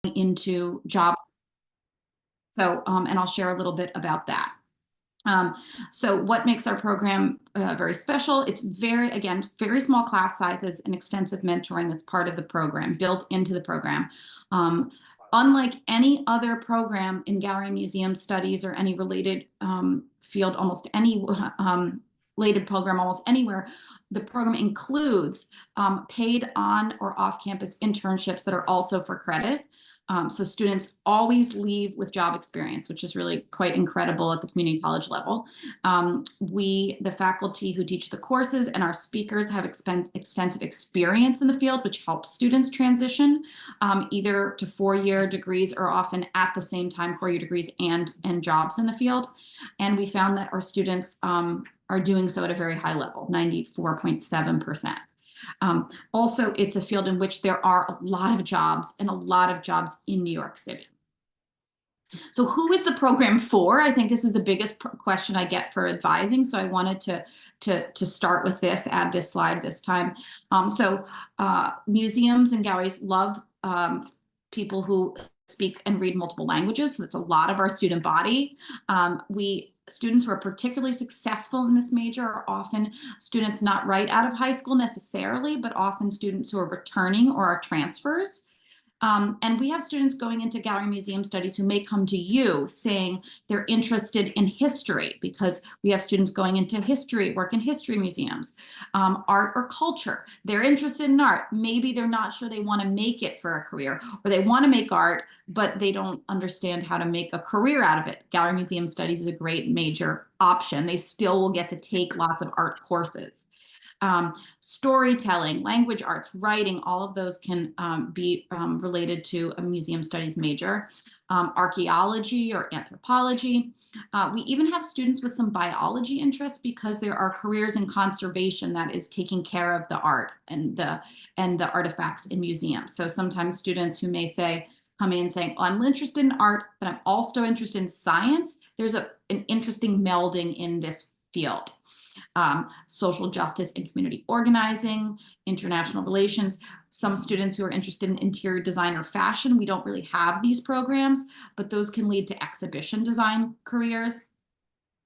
into job. So, and I'll share a little bit about that. So what makes our program very special? It's again, very small class sizes and extensive mentoring that's part of the program, built into the program. Unlike any other program in gallery and museum studies or any related field, almost any related program almost anywhere, the program includes paid on or off-campus internships that are also for credit. So students always leave with job experience, which is really quite incredible at the community college level. The faculty who teach the courses and our speakers have extensive experience in the field, which helps students transition either to four-year degrees or often at the same time four-year degrees and jobs in the field. And we found that our students are doing so at a very high level, 94.7%. Also, it's a field in which there are a lot of jobs and a lot of jobs in New York City. So who is the program for? I think this is the biggest question I get for advising. So I wanted to start with this, add this slide this time. Museums and galleries love people who speak and read multiple languages. So that's a lot of our student body. Students who are particularly successful in this major are often students not right out of high school necessarily, but often students who are returning or are transfers. And we have students going into gallery and museum studies who may come to you saying they're interested in history, because we have students going into history, work in history museums, art or culture. They're interested in art. Maybe they're not sure they want to make it for a career, or they want to make art, but they don't understand how to make a career out of it. Gallery and museum studies is a great major option. They still will get to take lots of art courses. Storytelling, language arts, writing, all of those can be related to a museum studies major. Archaeology or anthropology. We even have students with some biology interests, because there are careers in conservation that is taking care of the art and the artifacts in museums. So sometimes students who may come in saying, oh, I'm interested in art, but I'm also interested in science. There's an interesting melding in this field. Social justice and community organizing, international relations. Some students who are interested in interior design or fashion, we don't really have these programs, but those can lead to exhibition design careers.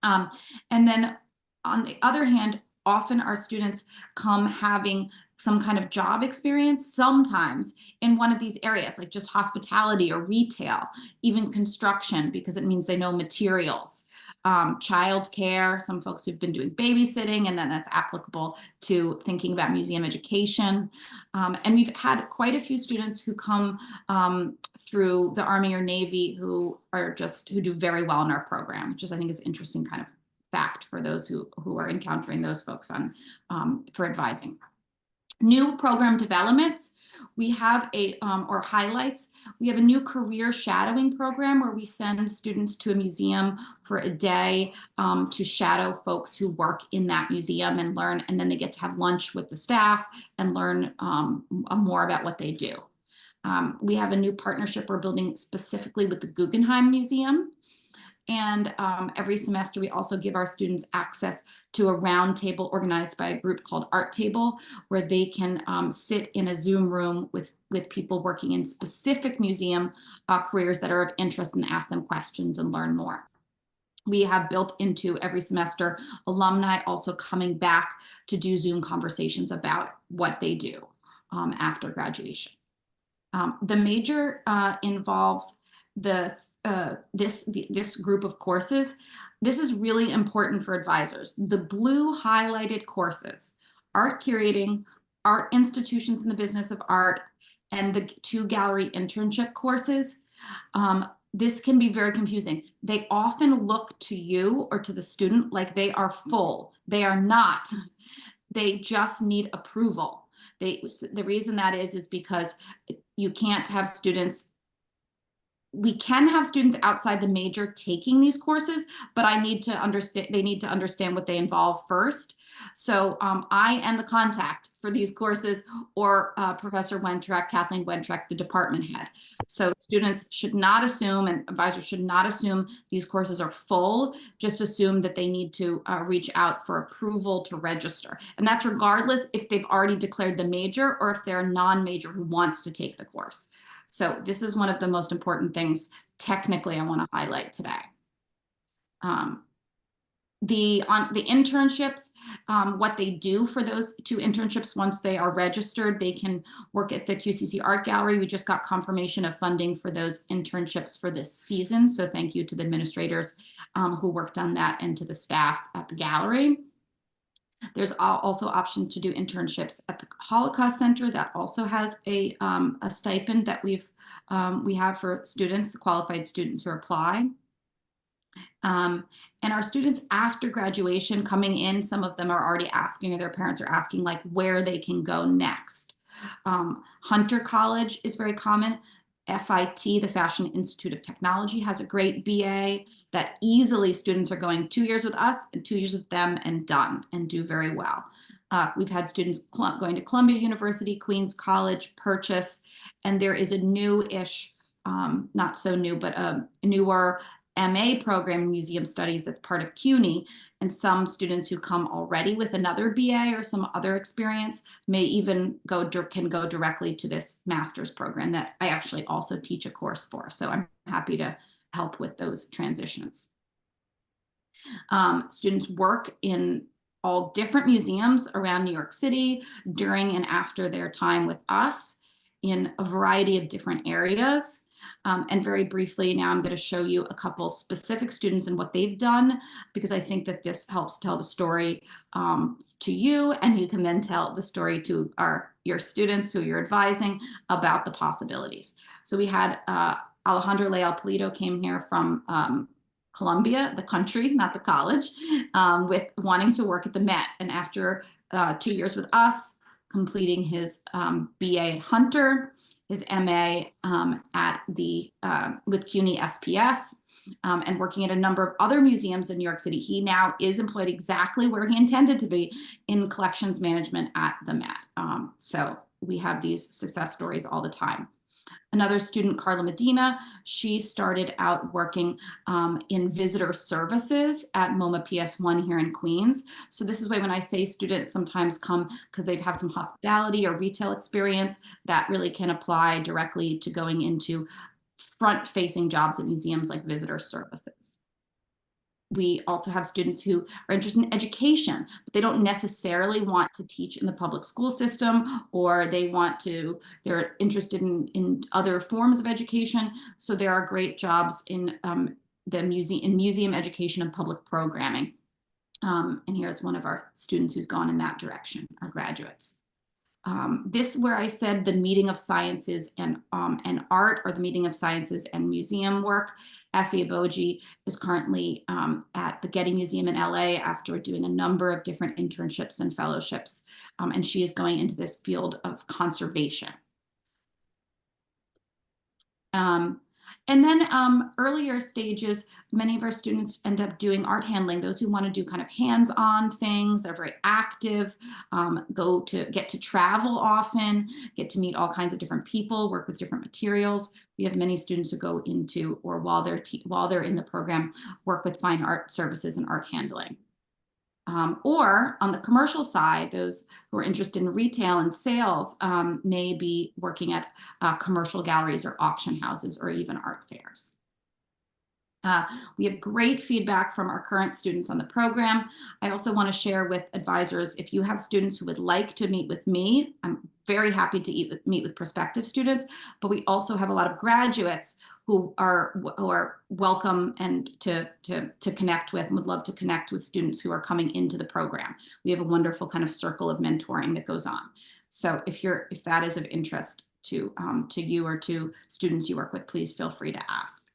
And then on the other hand, often our students come having some kind of job experience, sometimes in one of these areas, like just hospitality or retail, even construction, because it means they know materials. Childcare, some folks who've been doing babysitting, and then that's applicable to thinking about museum education. And we've had quite a few students who come through the Army or Navy who do very well in our program, which is, I think, is interesting kind of fact for those who are encountering those folks for advising. New program developments, we have or highlights, we have a new career shadowing program where we send students to a museum for a day to shadow folks who work in that museum and learn, and then they get to have lunch with the staff and learn more about what they do. We have a new partnership we're building specifically with the Guggenheim Museum. And every semester, we also give our students access to a round table organized by a group called Art Table, where they can sit in a Zoom room with people working in specific museum careers that are of interest, and ask them questions and learn more. We have built into every semester alumni also coming back to do Zoom conversations about what they do after graduation. The major involves this group of courses. This is really important for advisors. The blue highlighted courses, art curating, art institutions in the business of art, and the 2 gallery internship courses. This can be very confusing. They often look to you or to the student like they are full. They are not. They just need approval. The reason that is because you can't have students. We can have students outside the major taking these courses, but they need to understand what they involve first. So I am the contact for these courses, or Professor Wentrack, Kathleen Wentrack, the department head. So students should not assume, and advisors should not assume these courses are full, just assume that they need to reach out for approval to register. And that's regardless if they've already declared the major or if they're a non-major who wants to take the course. So this is one of the most important things technically I want to highlight today. The internships, what they do for those 2 internships, once they are registered, they can work at the QCC Art Gallery. We just got confirmation of funding for those internships for this season. So thank you to the administrators who worked on that and to the staff at the gallery. There's also option to do internships at the Holocaust Center that also has a stipend that we have for students, qualified students who apply. And our students after graduation coming in, some of them are already asking, or their parents are asking, like where they can go next. Hunter College is very common. FIT, the Fashion Institute of Technology, has a great BA that easily students are going 2 years with us and 2 years with them and done and do very well. We've had students going to Columbia University, Queens College, Purchase, and there is a new-ish, not so new, but a newer MA program in museum studies that's part of CUNY, and some students who come already with another BA or some other experience may even can go directly to this master's program that I actually also teach a course for. So I'm happy to help with those transitions. Students work in all different museums around New York City during and after their time with us in a variety of different areas. And very briefly, now I'm going to show you a couple specific students and what they've done, because I think that this helps tell the story to you, and you can then tell the story to your students who you're advising about the possibilities. So we had Alejandro Leal Polito came here from Columbia, the country, not the college, with wanting to work at the Met. And after 2 years with us, completing his BA at Hunter, his MA with CUNY SPS, and working at a number of other museums in New York City. He now is employed exactly where he intended to be, in collections management at the Met. So we have these success stories all the time. Another student, Carla Medina, she started out working in visitor services at MoMA PS1 here in Queens. So this is why when I say students sometimes come because they have some hospitality or retail experience, that really can apply directly to going into front-facing jobs at museums like visitor services. We also have students who are interested in education, but they don't necessarily want to teach in the public school system, or they're interested in other forms of education. So there are great jobs in museum education and public programming. And here's one of our students who's gone in that direction, our graduates. This where I said the meeting of sciences and art, or the meeting of sciences and museum work. Effie Aboji is currently at the Getty Museum in LA after doing a number of different internships and fellowships, and she is going into this field of conservation. And then earlier stages, many of our students end up doing art handling. Those who want to do kind of hands-on things, they're very active, get to travel often, get to meet all kinds of different people, work with different materials. We have many students who go into, or while they're in the program, work with fine art services and art handling. Or on the commercial side, those who are interested in retail and sales may be working at commercial galleries or auction houses or even art fairs. We have great feedback from our current students on the program. I also want to share with advisors, if you have students who would like to meet with me, I'm very happy to meet with prospective students, but we also have a lot of graduates who are welcome and to connect with, and would love to connect with students who are coming into the program. We have a wonderful kind of circle of mentoring that goes on. So if that is of interest to you or to students you work with, please feel free to ask.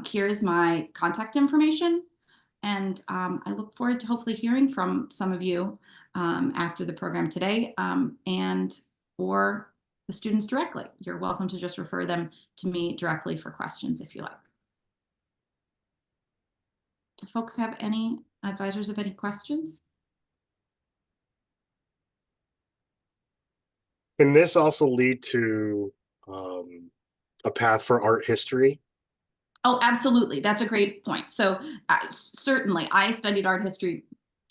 Here's my contact information, and I look forward to hopefully hearing from some of you after the program today, or the students directly. You're welcome to just refer them to me directly for questions if you like. Do folks have any advisors have any questions? Can this also lead to a path for art history? Oh, absolutely. That's a great point. So certainly, I studied art history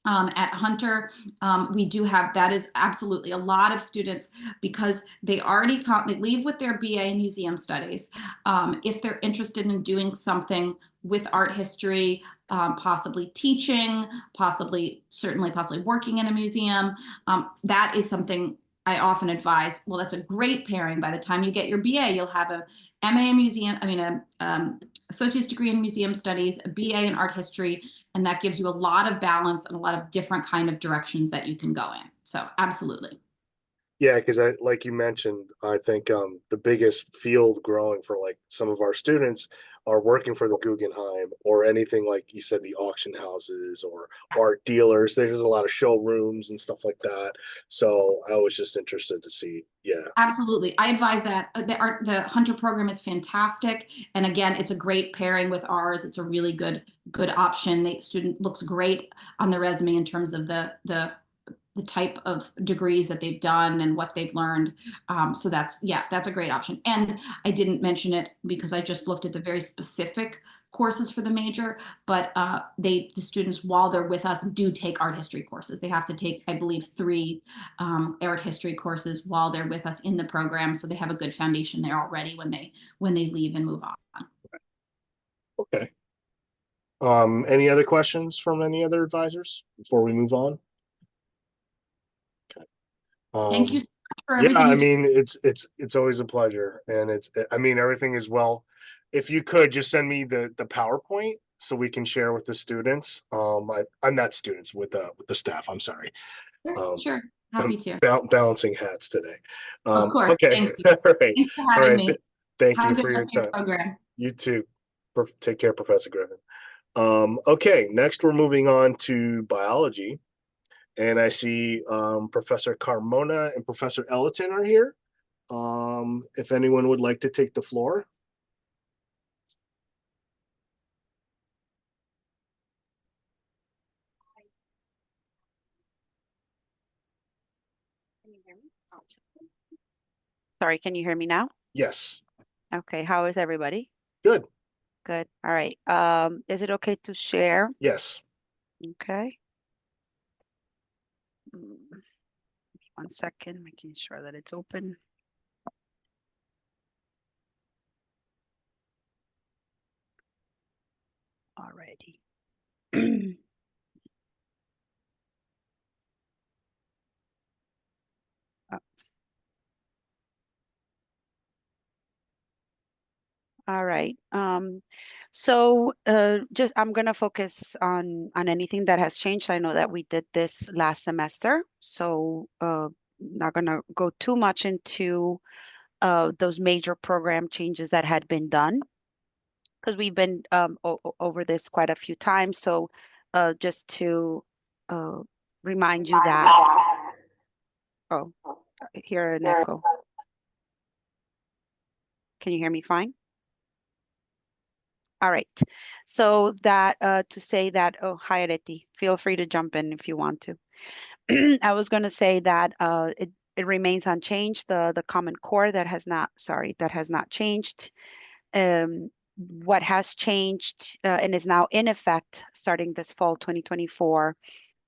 At Hunter, we do have, that is absolutely a lot of students, because they already they leave with their BA in museum studies. If they're interested in doing something with art history, possibly teaching, certainly possibly working in a museum, that is something I often advise. Well, that's a great pairing. By the time you get your BA, you'll have a MA in museum, associate's degree in museum studies, a BA in art history, and that gives you a lot of balance and a lot of different kind of directions that you can go in. So absolutely. Yeah, because like you mentioned, I think the biggest field growing for like some of our students are working for the Guggenheim or anything like you said, the auction houses or art dealers. There's a lot of showrooms and stuff like that. So I was just interested to see. Yeah. Absolutely. I advise that the Hunter program is fantastic. And again, it's a great pairing with ours. It's a really good option. The student looks great on the resume in terms of the type of degrees that they've done and what they've learned. So that's a great option. And I didn't mention it because I just looked at the very specific courses for the major, but the students, while they're with us, do take art history courses. They have to take, I believe, 3 art history courses while they're with us in the program, so they have a good foundation there already when they leave and move on. Okay. Any other questions from any other advisors before we move on? Okay. Thank you so much for Yeah, everything I you do. mean, it's always a pleasure, and I mean, everything is well. If you could just send me the PowerPoint so we can share with the students. I'm not students with the staff. I'm sorry. Sure, Um, sure. I'm Happy to. balancing hats today. Of course. Okay, Thank you. all right, Thanks for all having right. me. Thank Have you a good for your rest of your time. program. You too. Take care, Professor Griffin. Okay, next we're moving on to biology. And I see Professor Carmona and Professor Ellison are here. If anyone would like to take the floor. Can you hear me? Sorry, can you hear me now? Yes. Okay, how is everybody? Good. Good. All right. Is it okay to share? Yes. Okay. 1 second, making sure that it's open. Alrighty. Uh, All right. So just I'm gonna focus on anything that has changed. I know that we did this last semester, so not gonna go too much into those major program changes that had been done, because we've been over this quite a few times. So just to uh, remind you that, oh, I hear an echo. Can you hear me fine? All right. So that to say that, oh, hi, Areti. Feel free to jump in if you want to. I was going to say that it remains unchanged. The Common Core that has not changed. What has changed and is now in effect starting this fall 2024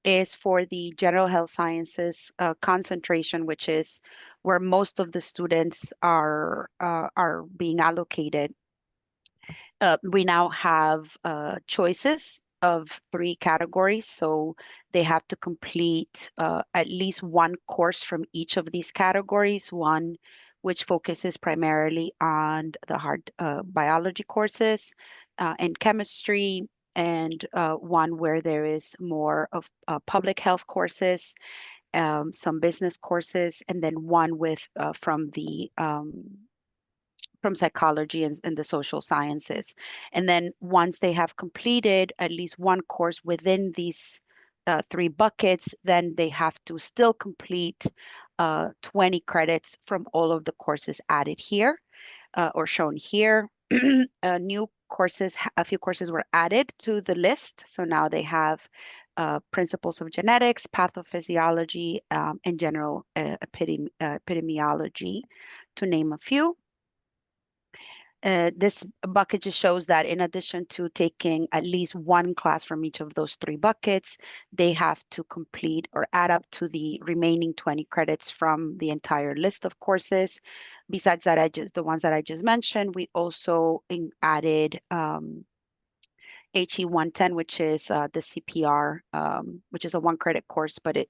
is for the general health sciences concentration, which is where most of the students are being allocated. We now have choices of 3 categories. So they have to complete at least 1 course from each of these categories, one which focuses primarily on the hard biology courses and chemistry, and one where there is more of public health courses, some business courses, and then one with from psychology and the social sciences. And then once they have completed at least 1 course within these 3 buckets, then they have to still complete 20 credits from all of the courses added here or shown here. A few courses were added to the list. So now they have principles of genetics, pathophysiology, and general epidemiology, to name a few. This bucket just shows that in addition to taking at least one class from each of those 3 buckets, they have to complete or add up to the remaining 20 credits from the entire list of courses. Besides that, the ones that I just mentioned, we also added HE 110, which is the CPR, which is a 1 credit course, but it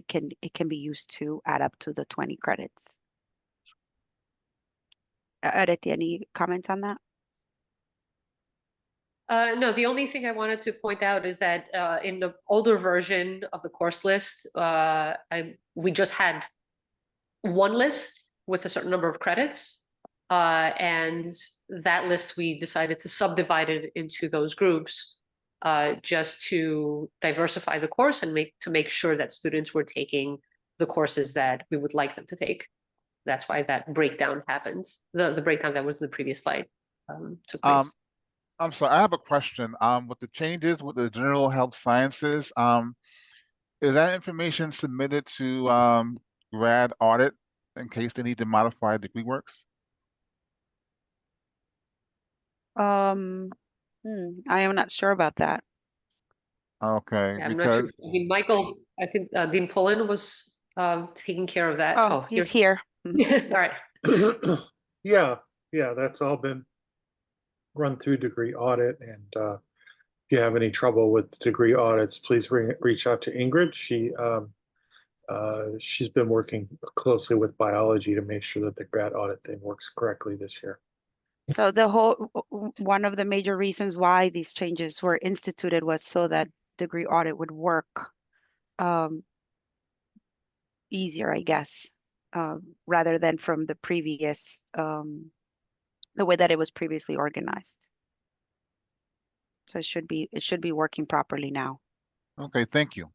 can be used to add up to the 20 credits. Areti, any comments on that? No, the only thing I wanted to point out is that in the older version of the course list, we just had one list with a certain number of credits. And that list, we decided to subdivide it into those groups just to diversify the course and make sure that students were taking the courses that we would like them to take. That's why that breakdown happens. The breakdown that was in the previous slide took place. I'm sorry, I have a question. With the changes with the general health sciences, is that information submitted to grad audit in case they need to modify degree works? I am not sure about that. Okay, Yeah, I'm not because sure. I mean, Michael, I think Dean Pullen was taking care of that. Oh, he's here. All right. Yeah, that's all been run through degree audit. And if you have any trouble with degree audits, please reach out to Ingrid. She's been working closely with biology to make sure that the grad audit thing works correctly this year. So one of the major reasons why these changes were instituted was so that degree audit would work easier, I guess, rather than from the previous, the way that it was previously organized. So it should be working properly now. okay, thank you.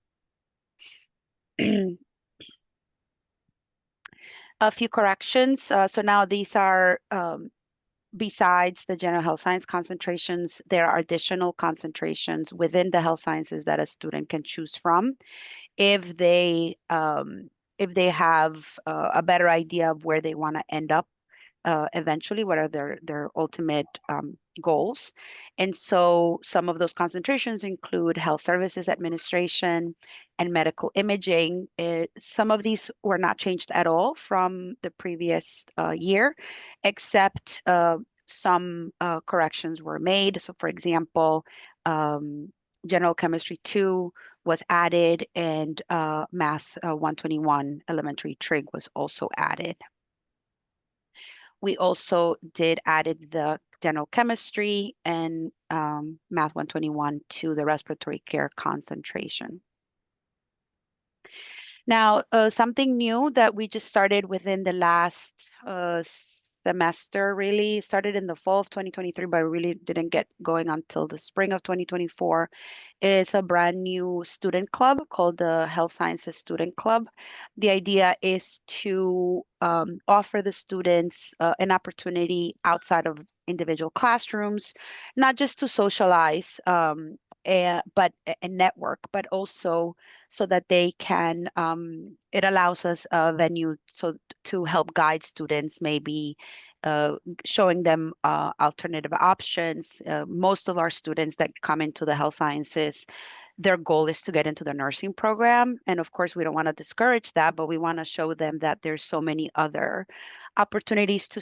A few corrections. So now these are besides the general health science concentrations, there are additional concentrations within the health sciences that a student can choose from if they have a better idea of where they want to end up eventually, what are their ultimate goals. And so some of those concentrations include health services administration and medical imaging. Some of these were not changed at all from the previous year, except some corrections were made. So for example, general chemistry 2 was added, and math 121 elementary trig was also added. We also added the general chemistry and math 121 to the respiratory care concentration. Now, something new that we just started within the last semester, really started in the fall of 2023, but really didn't get going until the spring of 2024, is a brand new student club called the Health Sciences Student Club. The idea is to offer the students an opportunity outside of individual classrooms, not just to socialize, but a network, but also so that they can, it allows us a venue to help guide students, maybe showing them alternative options. Most of our students that come into the health sciences, their goal is to get into the nursing program. And of course, we don't want to discourage that, but we want to show them that there's so many other opportunities to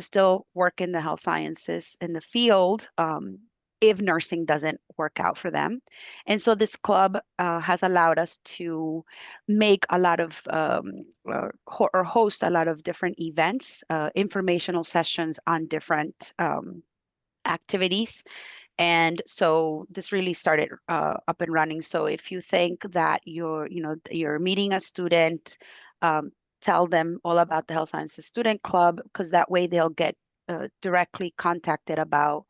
still work in the health sciences in the field, if nursing doesn't work out for them. And so this club has allowed us to make a lot of, or host a lot of different events, informational sessions on different activities. And so this really started up and running. So if you think that you're meeting a student, tell them all about the Health Sciences Student Club, because that way they'll get directly contacted about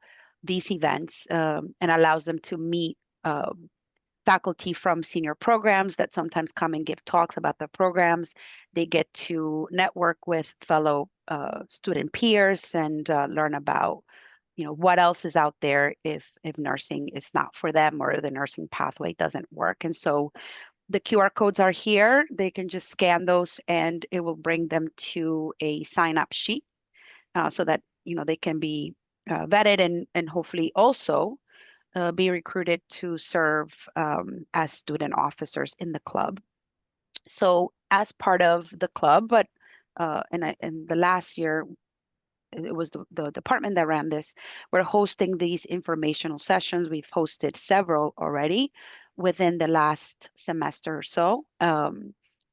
these events, and allows them to meet faculty from senior programs that sometimes come and give talks about the programs. They get to network with fellow student peers and learn about what else is out there if nursing is not for them or the nursing pathway doesn't work. And so the QR codes are here. They can just scan those and it will bring them to a sign up sheet so that they can be vetted and hopefully also be recruited to serve as student officers in the club. So as part of the club, but in the last year, it was the department that ran this. We're hosting these informational sessions. We've hosted several already within the last semester or so.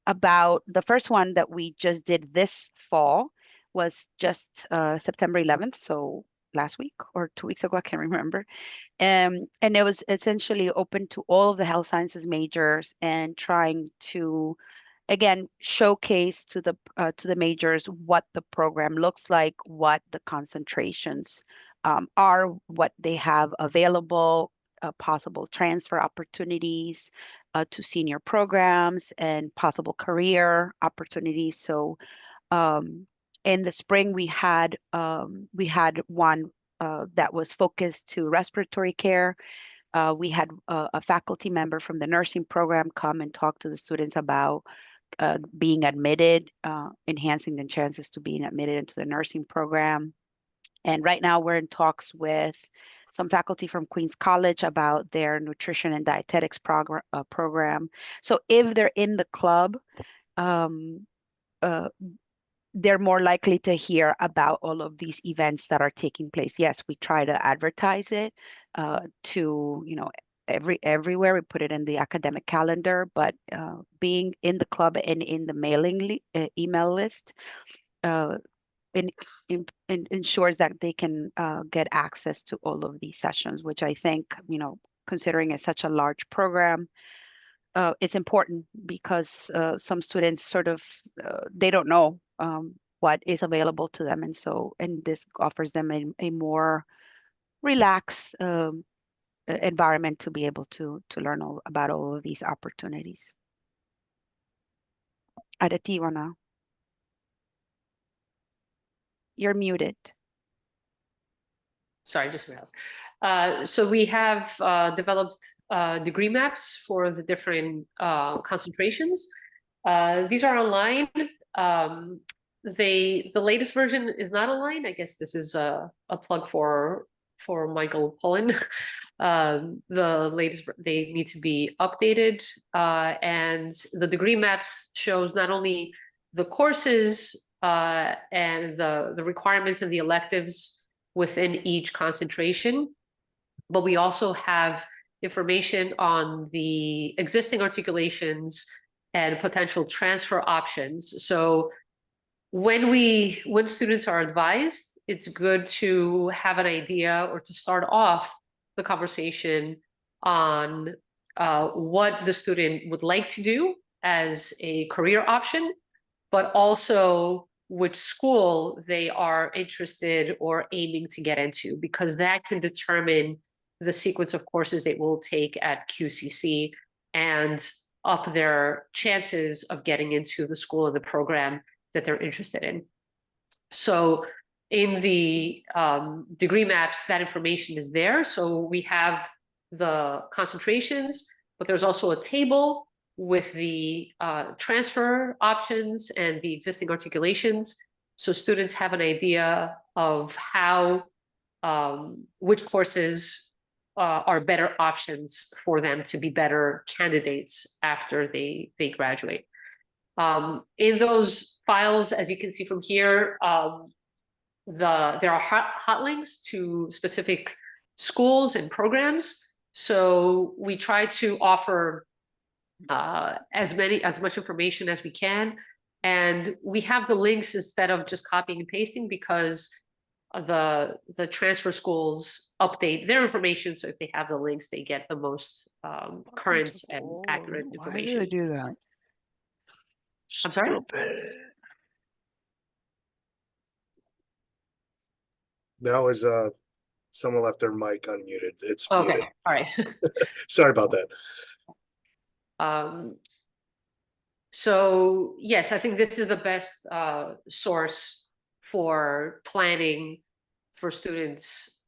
About the first one that we just did this fall was just September 11th, so last week or 2 weeks ago, I can't remember. And it was essentially open to all of the health sciences majors and trying to again showcase to the majors what the program looks like, what the concentrations are, what they have available, possible transfer opportunities to senior programs and possible career opportunities. So in the spring we had one that was focused to respiratory care. We had a faculty member from the nursing program come and talk to the students about being admitted, enhancing the chances to being admitted into the nursing program. And right now we're in talks with some faculty from Queens College about their nutrition and dietetics program. So if they're in the club, they're more likely to hear about all of these events that are taking place. Yes, we try to advertise it to, everywhere. We put it in the academic calendar, but being in the club and in the mailing email list ensures that they can get access to all of these sessions, which I think, considering it's such a large program, it's important because some students sort of, they don't know what is available to them. And this offers them a more relaxed environment to be able to learn about all of these opportunities. Aditi, you're muted. Sorry, just something else. So we have developed degree maps for the different concentrations. These are online. The latest version is not online. I guess this is a plug for Michael Pullen. The latest, they need to be updated. And the degree maps shows not only the courses and the requirements and the electives within each concentration, but we also have information on the existing articulations and potential transfer options. So when students are advised, it's good to have an idea or to start off the conversation on what the student would like to do as a career option, but also which school they are interested or aiming to get into, because that can determine the sequence of courses they will take at QCC and up their chances of getting into the school and the program that they're interested in. So in the degree maps, that information is there. So we have the concentrations, but there's also a table with the transfer options and the existing articulations. So students have an idea of how, which courses are better options for them to be better candidates after they graduate. In those files, as you can see from here, there are hot links to specific schools and programs. So we try to offer as much information as we can, and we have the links instead of just copying and pasting, because the transfer schools update their information. So if they have the links, they get the most current and accurate information. Why do they do that? I'm sorry? Stupid. That was someone left their mic unmuted. It's Okay, muted. all right. Sorry about that. So yes, I think this is the best source for planning for students'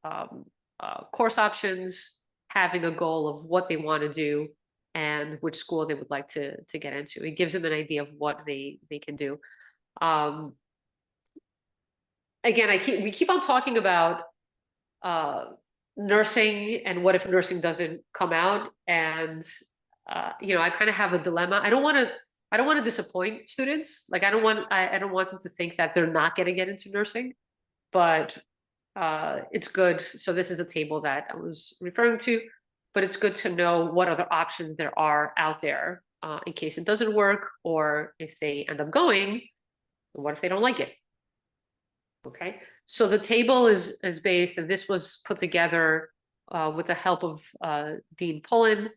course options, having a goal of what they want to do and which school they would like to get into. It gives them an idea of what they can do. Again, we keep on talking about nursing and what if nursing doesn't come out. And you know, I kind of have a dilemma. I don't want to disappoint students. Like I don't want them to think that they're not going to get into nursing, but it's good. So this is a table that I was referring to, but it's good to know what other options there are out there in case it doesn't work, or if they end up going, what if they don't like it? Okay, so the table is based, and this was put together with the help of Dean Pullen.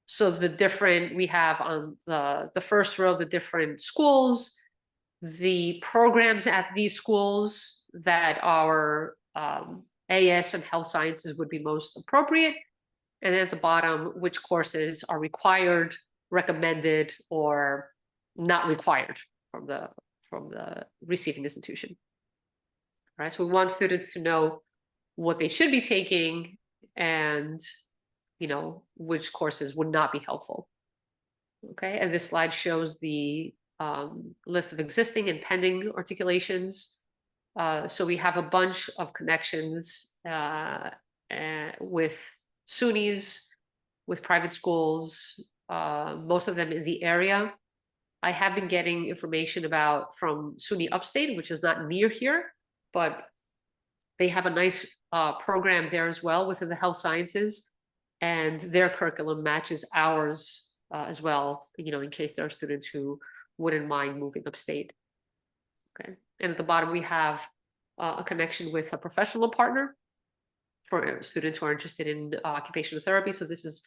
So we have on the first row the different schools, the programs at these schools that are AS and health sciences would be most appropriate. And then at the bottom, which courses are required, recommended, or not required from the receiving institution. All right, so we want students to know what they should be taking and, you know, which courses would not be helpful. Okay, and this slide shows the list of existing and pending articulations. So we have a bunch of connections with SUNYs, with private schools, most of them in the area. I have been getting information from SUNY Upstate, which is not near here, but they have a nice program there as well within the health sciences, and their curriculum matches ours as well, you know, in case there are students who wouldn't mind moving upstate. Okay, and at the bottom we have a connection with a professional partner for students who are interested in occupational therapy. So this is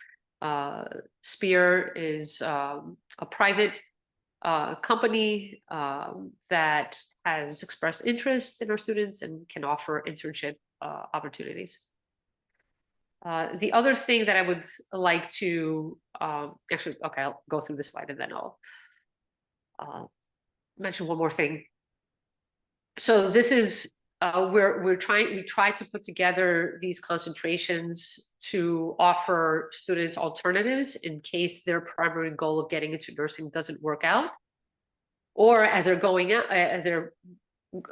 SPEAR is a private company that has expressed interest in our students and can offer internship opportunities. The other thing that I would like to actually, okay, I'll go through this slide and then I'll mention one more thing. So this is we tried to put together these concentrations to offer students alternatives in case their primary goal of getting into nursing doesn't work out, or as they're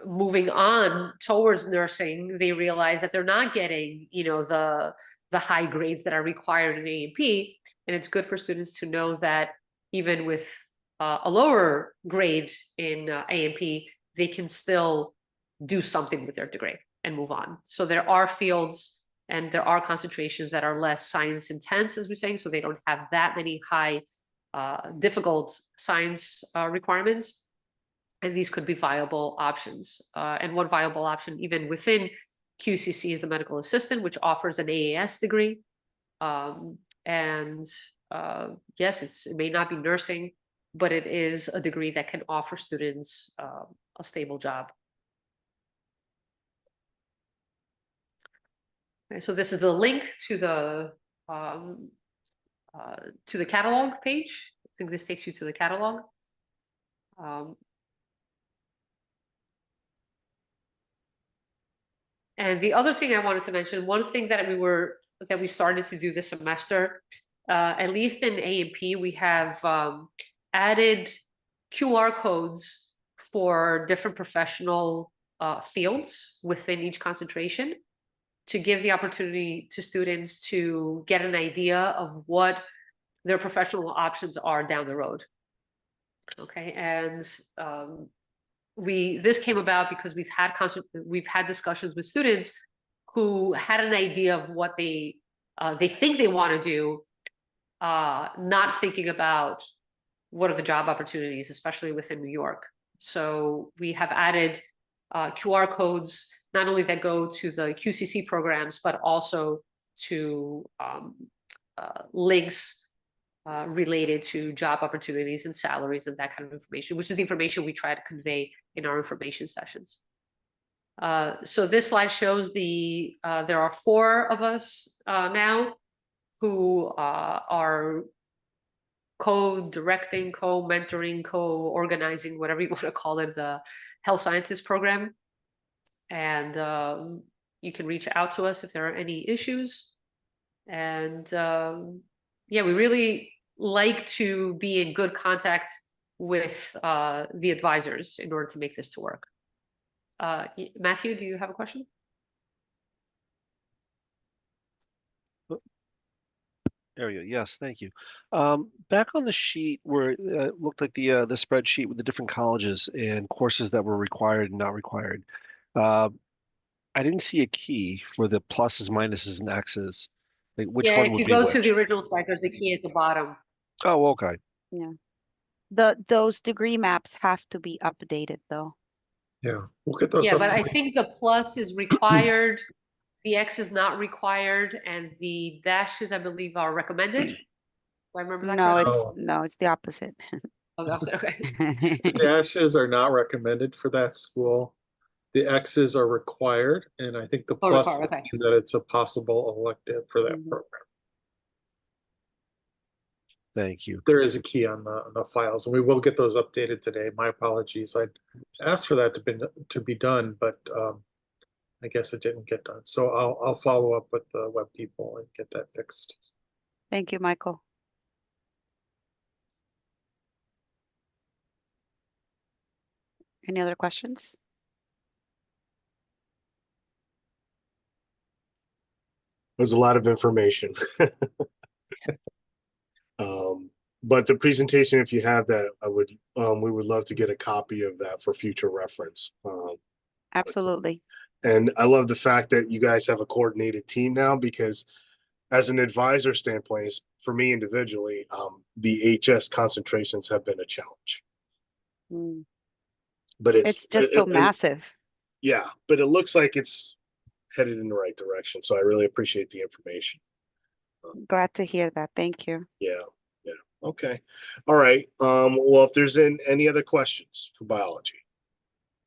moving on towards nursing, they realize that they're not getting, you know, the high grades that are required in A&P, and it's good for students to know that even with a lower grade in A&P, they can still do something with their degree and move on. So there are fields and there are concentrations that are less science intense, as we're saying, so they don't have that many high difficult science requirements, and these could be viable options. And one viable option even within QCC is the medical assistant, which offers an AAS degree. Yes, it may not be nursing, but it is a degree that can offer students a stable job. Okay, so this is the link to the catalog page. I think this takes you to the catalog. And the other thing I wanted to mention, one thing that we started to do this semester, at least in A&P, we have added QR codes for different professional fields within each concentration to give the opportunity to students to get an idea of what their professional options are down the road. Okay, and this came about because we've had discussions with students who had an idea of what they think they want to do, not thinking about what are the job opportunities, especially within New York. So we have added QR codes, not only that go to the QCC programs, but also to links related to job opportunities and salaries and that kind of information, which is the information we try to convey in our information sessions. So this slide shows there are 4 of us now who are co-directing, co-mentoring, co-organizing, whatever you want to call it, the health sciences program. And you can reach out to us if there are any issues. And yeah, we really like to be in good contact with the advisors in order to make this to work. Matthew, do you have a question? area. Yes, thank you. Back on the sheet where it looked like the spreadsheet with the different colleges and courses that were required and not required. Uh, I didn't see a key for the pluses, minuses, and X's. Like which Yeah, one if would you be go to the which? original slide, there's a key at the bottom. Oh, okay. Yeah. Those degree maps have to be updated though. Yeah, we'll get those Yeah, up. but to I date. think the plus is required, the X is not required, and the dashes, I believe, are recommended. Do I remember that No, correctly? it's the opposite. Okay. The dashes are not recommended for that school. The X's are required, and I think the Oh, required, pluses okay. mean that it's a possible elective for that Mhm. program. Thank you. There is a key on the files, and we will get those updated today. My apologies. I asked for that to be done, but I guess it didn't get done. So I'll follow up with the web people and get that fixed. Thank you, Michael. Any other questions? There's a lot of information. But the presentation, if you have that, we would love to get a copy of that for future reference. Absolutely. And I love the fact that you guys have a coordinated team now, because as an advisor standpoint, for me individually, the HS concentrations have been a challenge. Mm. But It's just so massive. yeah, but it looks like it's headed in the right direction. So I really appreciate the information. Glad to hear that. Thank you. Yeah. Okay. All right. Well, if there's any other questions for biology.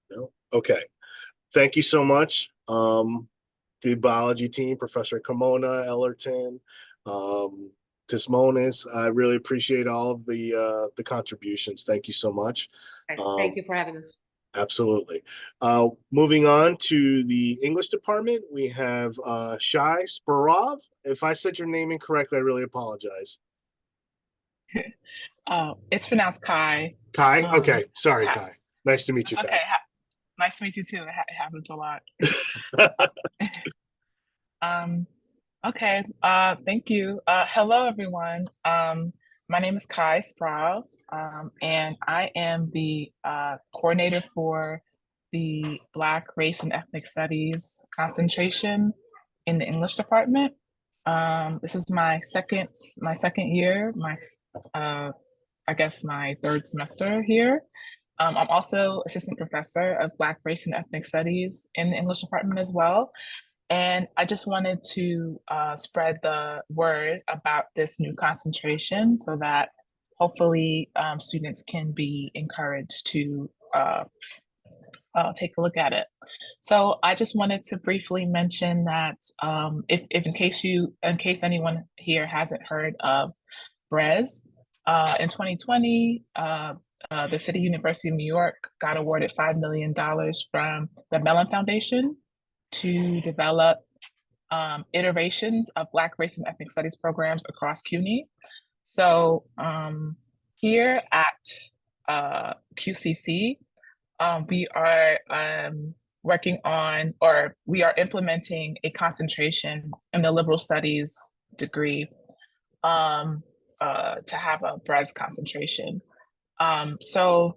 No? Okay. Thank you so much. The biology team, Professor Carmona, Ellerton, Tismonis. I really appreciate all of the contributions. Thank you so much. Thank you for having us. Absolutely. Moving on to the English department, we have Shai Sparov. If I said your name incorrectly, I really apologize. It's pronounced Kai. Kai? Okay. Sorry, Hi. Kai. Nice to meet you, It's Kai. okay. Nice to meet you too. It happens a lot. Okay. Thank you. Hello, everyone. My name is Kai Sproul, and I am the coordinator for the Black Race and Ethnic Studies concentration in the English department. This is my second year, I guess my third semester here. I'm also assistant professor of Black Race and Ethnic Studies in the English department as well. And I just wanted to spread the word about this new concentration so that hopefully students can be encouraged to take a look at it. So I just wanted to briefly mention that if in case anyone here hasn't heard of BRES, in 2020, the City University of New York got awarded $5 million from the Mellon Foundation to develop iterations of Black Race and Ethnic Studies programs across CUNY. So here at QCC, we are working on, or we are implementing a concentration in the liberal studies degree to have a BRES concentration. So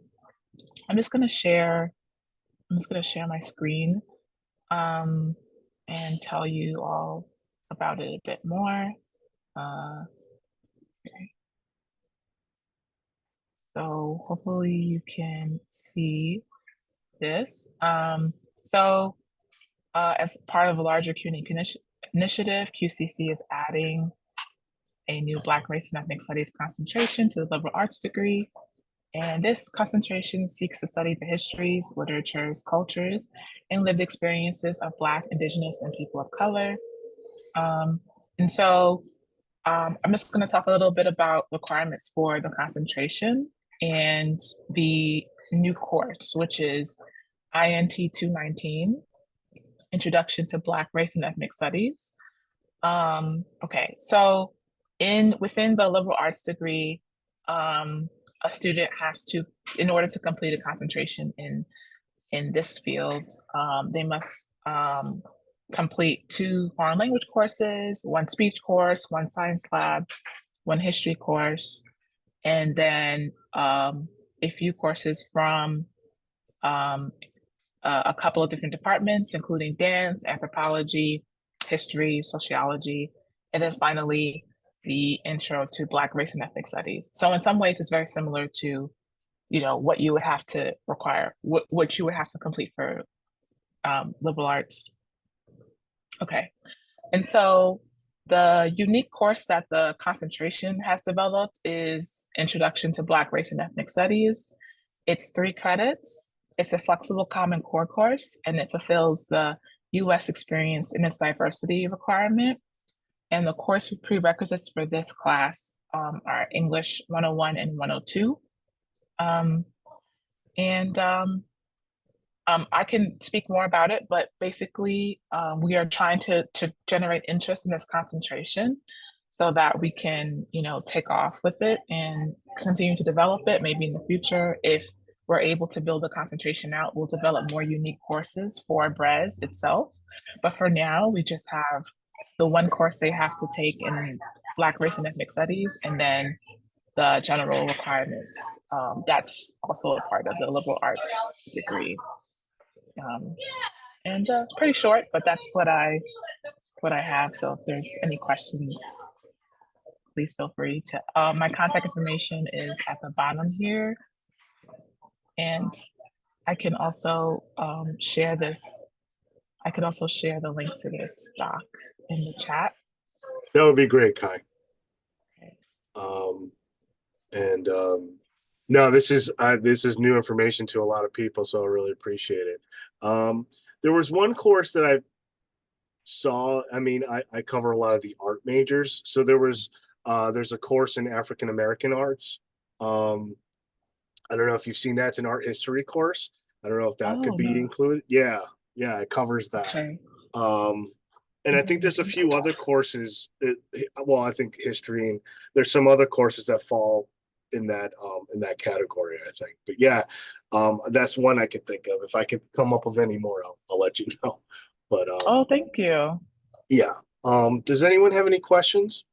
I'm just gonna share my screen and tell you all about it a bit more. Okay. So hopefully you can see this. As part of a larger CUNY initiative, QCC is adding a new Black Race and Ethnic Studies concentration to the liberal arts degree. And this concentration seeks to study the histories, literatures, cultures, and lived experiences of Black, Indigenous, and people of color. I'm just going to talk a little bit about requirements for the concentration and the new course, which is INT 219, Introduction to Black Race and Ethnic Studies. Okay, so within the liberal arts degree, a student has to, in order to complete a concentration in this field, they must complete 2 foreign language courses, 1 speech course, 1 science lab, 1 history course, and then a few courses from a couple of different departments, including dance, anthropology, history, sociology, and then finally the intro to Black race and ethnic studies. So in some ways, it's very similar to, what you would have to require, what you would have to complete for liberal arts. Okay, and so the unique course that the concentration has developed is Introduction to Black Race and Ethnic Studies. It's 3 credits. It's a flexible Common Core course, and it fulfills the U.S. experience in its diversity requirement. And the course prerequisites for this class are English 101 and 102. I can speak more about it, but basically we are trying to generate interest in this concentration so that we can, take off with it and continue to develop it. Maybe in the future, if we're able to build the concentration out, we'll develop more unique courses for BRES itself. But for now, we just have the 1 course they have to take in Black race and ethnic studies, and then the general requirements. That's also a part of the liberal arts degree. And pretty short, but that's what I have. So if there's any questions, please feel free to. My contact information is at the bottom here, and I can also share this. I could also share the link to this doc in the chat. That would be great, Kai. Okay. No, this is new information to a lot of people, so I really appreciate it. There was one course that I saw. I mean, I cover a lot of the art majors, so there's a course in African American arts. I don't know if you've seen that. It's an art history course. I don't know if that could be included. Yeah, it covers that. Okay. And I think there's a few other courses. I think history, and there's some other courses that fall in that category, I think. But yeah, that's one I could think of. If I could come up with any more, I'll let you know. But Thank you. yeah. Does anyone have any questions?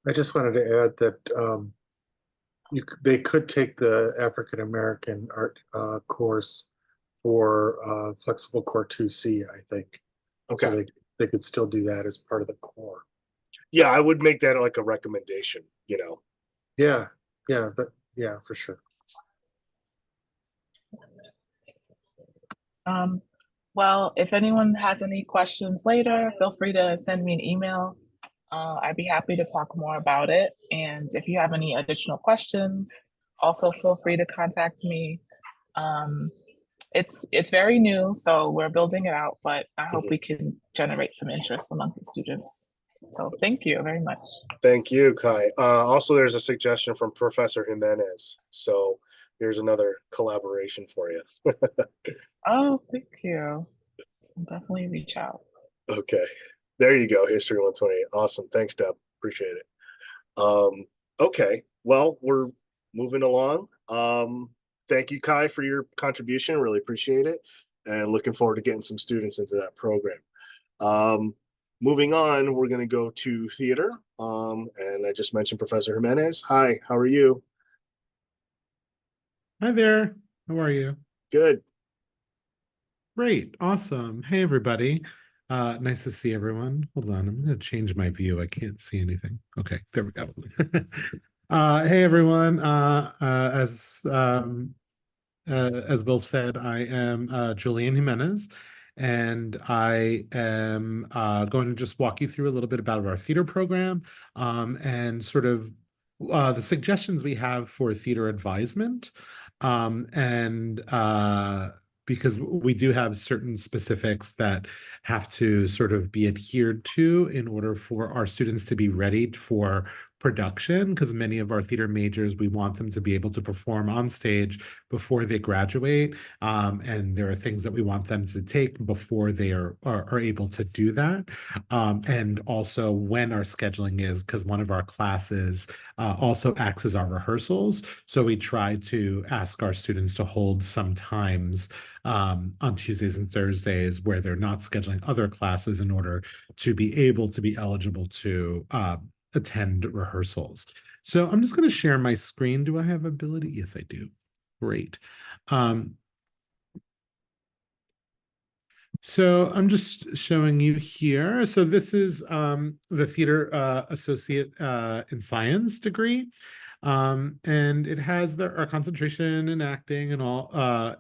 I just wanted to add that they could take the African American art course for flexible core 2C, I think. Okay. So they could still do that as part of the core. Yeah, I would make that like a recommendation, Yeah, for sure. Well, if anyone has any questions later, feel free to send me an email. I'd be happy to talk more about it. And if you have any additional questions, also feel free to contact me. It's very new, so we're building it out, but I hope we can generate some interest among the students. So thank you very much. Thank you, Kai. Also, there's a suggestion from Professor Jimenez. So here's another collaboration for you. Oh, thank you. I'll definitely reach out. Okay. There you go. History 128. Awesome. Thanks, Deb. Appreciate it. Okay. Well, we're moving along. Thank you, Kai, for your contribution. Really appreciate it. And looking forward to getting some students into that program. Moving on, we're going to go to theater. And I just mentioned Professor Jimenez. Hi, how are you? Hi there. How are you? Good. Great. Awesome. Hey, everybody. Nice to see everyone. Hold on. I'm going to change my view. I can't see anything. Okay, there we go. Hey, everyone. As Bill said, I am Julian Jimenez, and I am going to just walk you through a little bit about our theater program and sort of the suggestions we have for theater advisement. Because we do have certain specifics that have to sort of be adhered to in order for our students to be ready for production, because many of our theater majors, we want them to be able to perform on stage before they graduate. And there are things that we want them to take before they are able to do that. And also when our scheduling is, because one of our classes also acts as our rehearsals. So we try to ask our students to hold some times on Tuesdays and Thursdays where they're not scheduling other classes in order to be able to be eligible to attend rehearsals. So I'm just going to share my screen. Do I have ability? Yes, I do. Great. So I'm just showing you here. So this is the Theater Associate in Science degree. And it has our concentration in acting and all.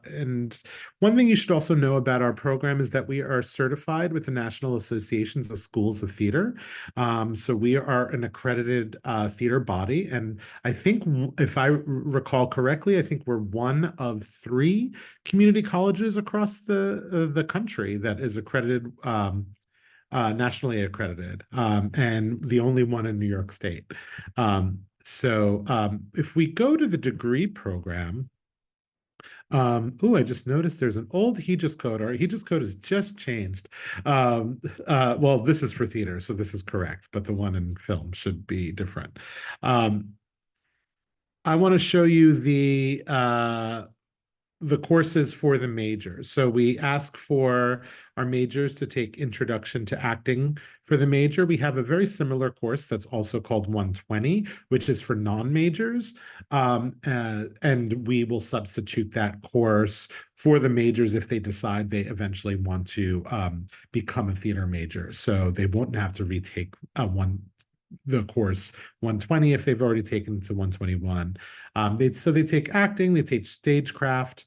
And one thing you should also know about our program is that we are certified with the National Associations of Schools of Theater. So we are an accredited theater body. And I think, if I recall correctly, I think we're one of 3 community colleges across the country that is accredited, nationally accredited, and the only one in New York State. So if we go to the degree program, I just noticed there's an old Aegis code. Our Aegis code has just changed. Well, this is for theater, so this is correct, but the one in film should be different. I want to show you the courses for the majors. So we ask for our majors to take Introduction to Acting for the major. We have a very similar course that's also called 120, which is for non-majors. And we will substitute that course for the majors if they decide they eventually want to become a theater major. So they won't have to retake the course 120 if they've already taken to 121. They take acting, they take stagecraft,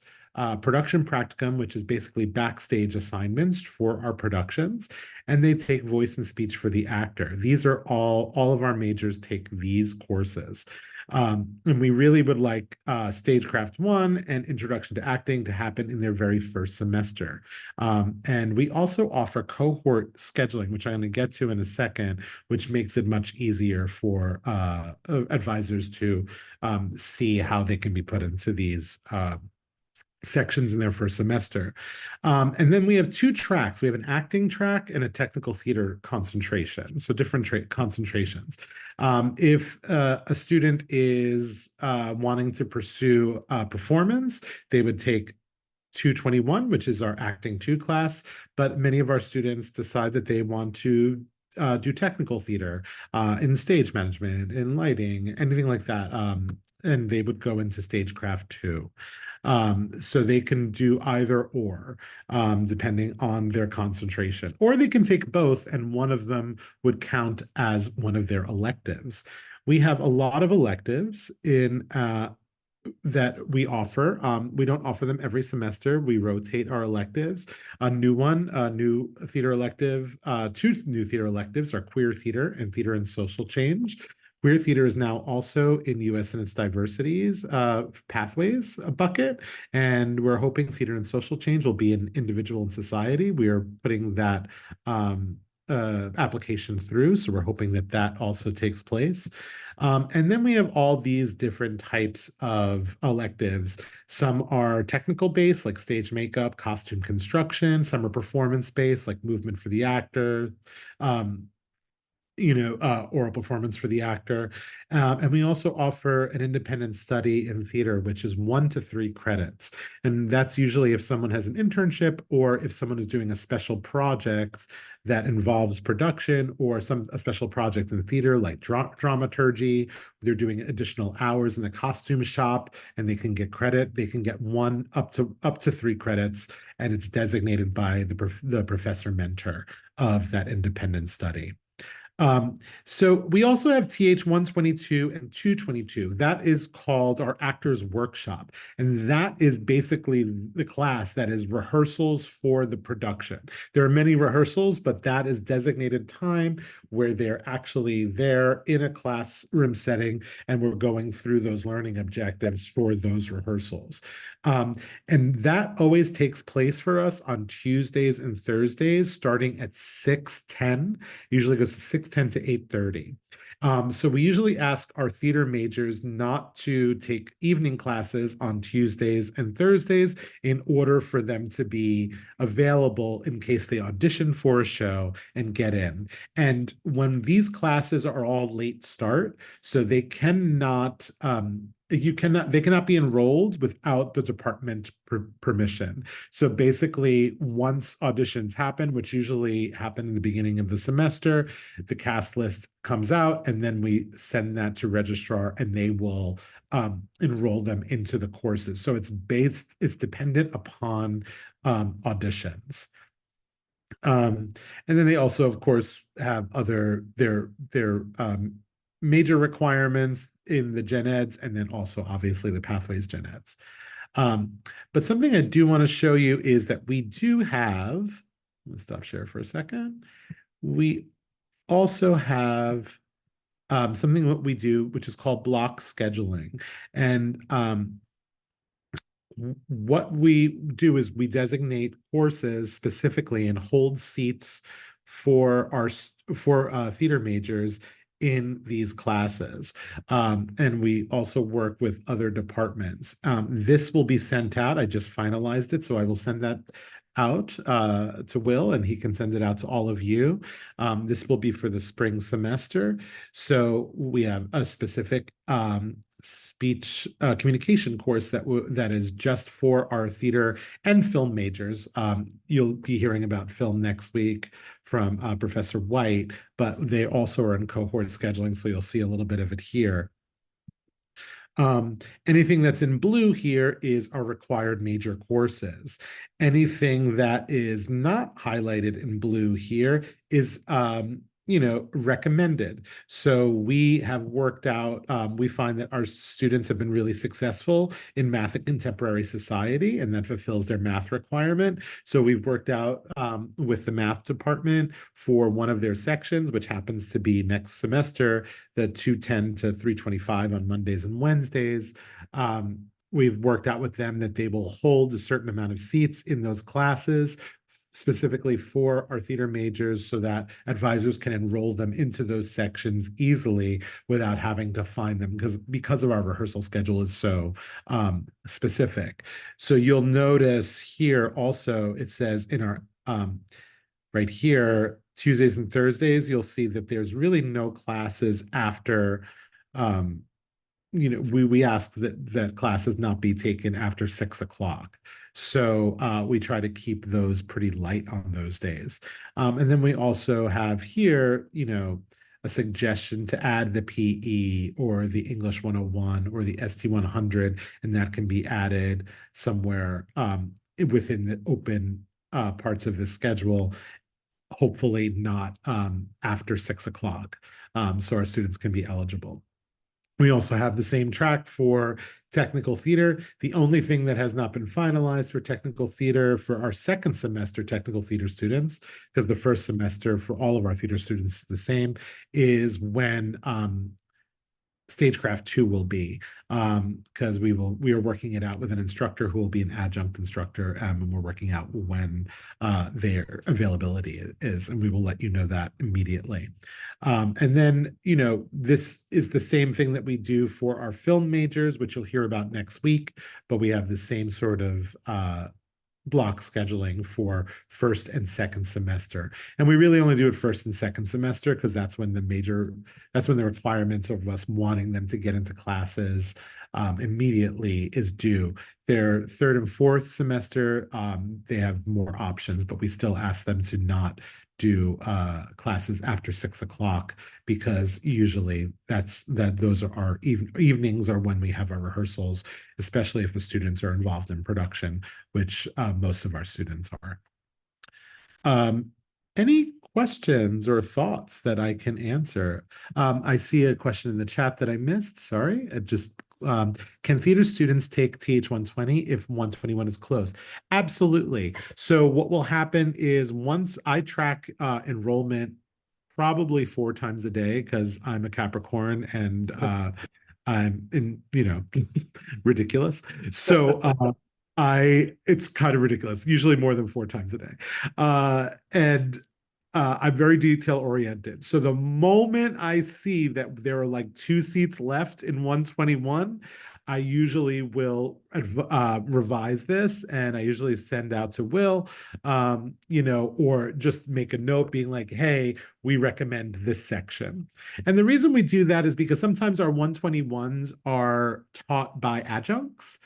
production practicum, which is basically backstage assignments for our productions, and they take voice and speech for the actor. These are all of our majors take these courses. And we really would like Stagecraft 1 and Introduction to Acting to happen in their very first semester. And we also offer cohort scheduling, which I'm going to get to in a second, which makes it much easier for advisors to see how they can be put into these sections in their first semester. And then we have 2 tracks. We have an acting track and a technical theater concentration, so different concentrations. If a student is wanting to pursue performance, they would take 221, which is our Acting 2 class, but many of our students decide that they want to do technical theater in stage management, in lighting, anything like that. And they would go into Stagecraft 2. So they can do either or, depending on their concentration. Or they can take both, and one of them would count as one of their electives. We have a lot of electives in that we offer. We don't offer them every semester. We rotate our electives. A new theater elective, 2 new theater electives are queer theater and theater and social change. Queer theater is now also in US and its diversities pathways bucket, and we're hoping theater and social change will be an individual and society. We are putting that application through, so we're hoping that that also takes place. And then we have all these different types of electives. Some are technical based, like stage makeup, costume construction. Some are performance based, like movement for the actor, oral performance for the actor. And we also offer an independent study in theater, which is 1 to 3 credits. And that's usually if someone has an internship or if someone is doing a special project that involves production or a special project in the theater, like dramaturgy. They're doing additional hours in the costume shop and they can get credit. They can get 1 up to 3 credits, and it's designated by the professor mentor of that independent study. So we also have TH 122 and 222. That is called our Actors Workshop. And that is basically the class that is rehearsals for the production. There are many rehearsals, but that is designated time where they're actually there in a classroom setting, and we're going through those learning objectives for those rehearsals. And that always takes place for us on Tuesdays and Thursdays, starting at 6:10. Usually goes to 6:10 to 8:30. So we usually ask our theater majors not to take evening classes on Tuesdays and Thursdays in order for them to be available in case they audition for a show and get in. And when these classes are all late start, so they cannot they cannot be enrolled without the department permission. So basically, once auditions happen, which usually happen in the beginning of the semester, the cast list comes out, and then we send that to registrar, and they will enroll them into the courses. So it's dependent upon auditions. And then they also, of course, have their major requirements in the gen eds, and then also obviously the pathways gen eds. But something I do want to show you is that we do have, let me stop share for a second. We also have something that we do, which is called block scheduling. And what we do is we designate courses specifically and hold seats for our theater majors in these classes. And we also work with other departments. This will be sent out. I just finalized it, so I will send that out to Will, and he can send it out to all of you. This will be for the spring semester. So we have a specific speech communication course that is just for our theater and film majors. You'll be hearing about film next week from Professor White, but they also are in cohort scheduling, so you'll see a little bit of it here. Anything that's in blue here is our required major courses. Anything that is not highlighted in blue here is recommended. So we have worked out, we find that our students have been really successful in math and contemporary society, and that fulfills their math requirement. So we've worked out with the math department for one of their sections, which happens to be next semester, the 210 to 325 on Mondays and Wednesdays. We've worked out with them that they will hold a certain amount of seats in those classes specifically for our theater majors so that advisors can enroll them into those sections easily without having to find them because of our rehearsal schedule is so specific. So you'll notice here also it says in our right here, Tuesdays and Thursdays, you'll see that there's really no classes after we ask that classes not be taken after 6 o'clock. So we try to keep those pretty light on those days. And then we also have here, a suggestion to add the PE or the English 101 or the ST 100, and that can be added somewhere within the open parts of the schedule, hopefully not after 6 o'clock, so our students can be eligible. We also have the same track for technical theater. The only thing that has not been finalized for technical theater for our second semester technical theater students, because the first semester for all of our theater students is the same, is when Stagecraft 2 will be, because we are working it out with an instructor who will be an adjunct instructor, and we're working out when their availability is, and we will let you know that immediately. And then, this is the same thing that we do for our film majors, which you'll hear about next week, but we have the same sort of block scheduling for first and second semester. And we really only do it first and second semester because that's when the requirement of us wanting them to get into classes immediately is due. Their third and fourth semester, they have more options, but we still ask them to not do classes after 6 o'clock because usually those are our evenings are when we have our rehearsals, especially if the students are involved in production, which most of our students are. Any questions or thoughts that I can answer? I see a question in the chat that I missed. Sorry, can theater students take TH120 if 121 is closed? Absolutely. So what will happen is once I track enrollment probably 4 times a day because I'm a Capricorn and I'm in, ridiculous. So it's kind of ridiculous, usually more than 4 times a day. And I'm very detail oriented. So the moment I see that there are like 2 seats left in 121, I usually will revise this, and I usually send out to Will, or just make a note being like, hey, we recommend this section. And the reason we do that is because sometimes our 121s are taught by adjuncts,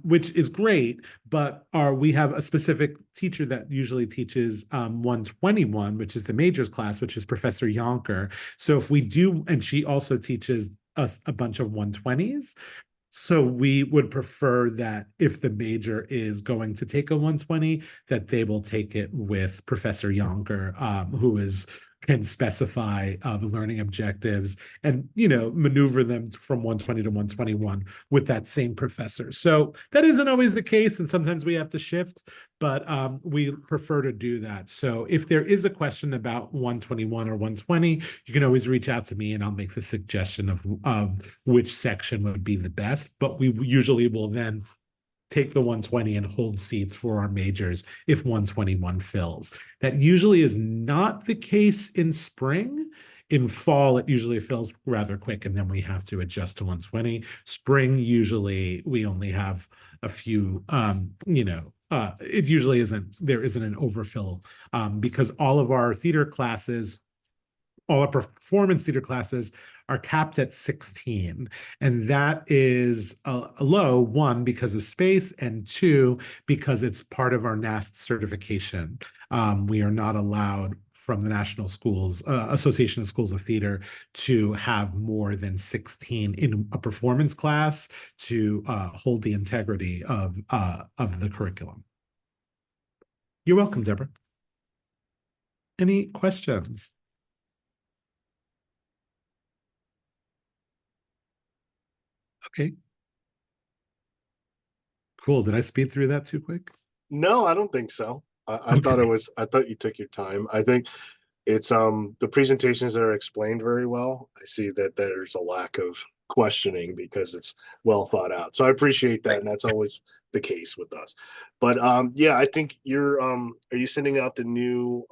which is great, but we have a specific teacher that usually teaches 121, which is the majors class, which is Professor Yonker. So if we do, and she also teaches us a bunch of 120s. So we would prefer that if the major is going to take a 120, that they will take it with Professor Yonker, who can specify the learning objectives and maneuver them from 120 to 121 with that same professor. So that isn't always the case, and sometimes we have to shift, but we prefer to do that. So if there is a question about 121 or 120, you can always reach out to me and I'll make the suggestion of which section would be the best. But we usually will then take the 120 and hold seats for our majors if 121 fills. That usually is not the case in spring. In fall, it usually fills rather quick, and then we have to adjust to 120. Spring, usually we only have a few, it usually there isn't an overfill, because all of our theater classes, all our performance theater classes are capped at 16. And that is a low, one, because of space, and two, because it's part of our NAST certification. We are not allowed from the National Schools Association of Schools of Theater to have more than 16 in a performance class to hold the integrity of the curriculum. You're welcome, Deborah. Any questions? Okay. Cool. Did I speed through that too quick? No, I don't think so. I thought I thought you took your time. I think it's the presentations that are explained very well. I see that there's a lack of questioning because it's well thought out. So I appreciate that, and that's always the case with us. But yeah, I think you're are you sending out the new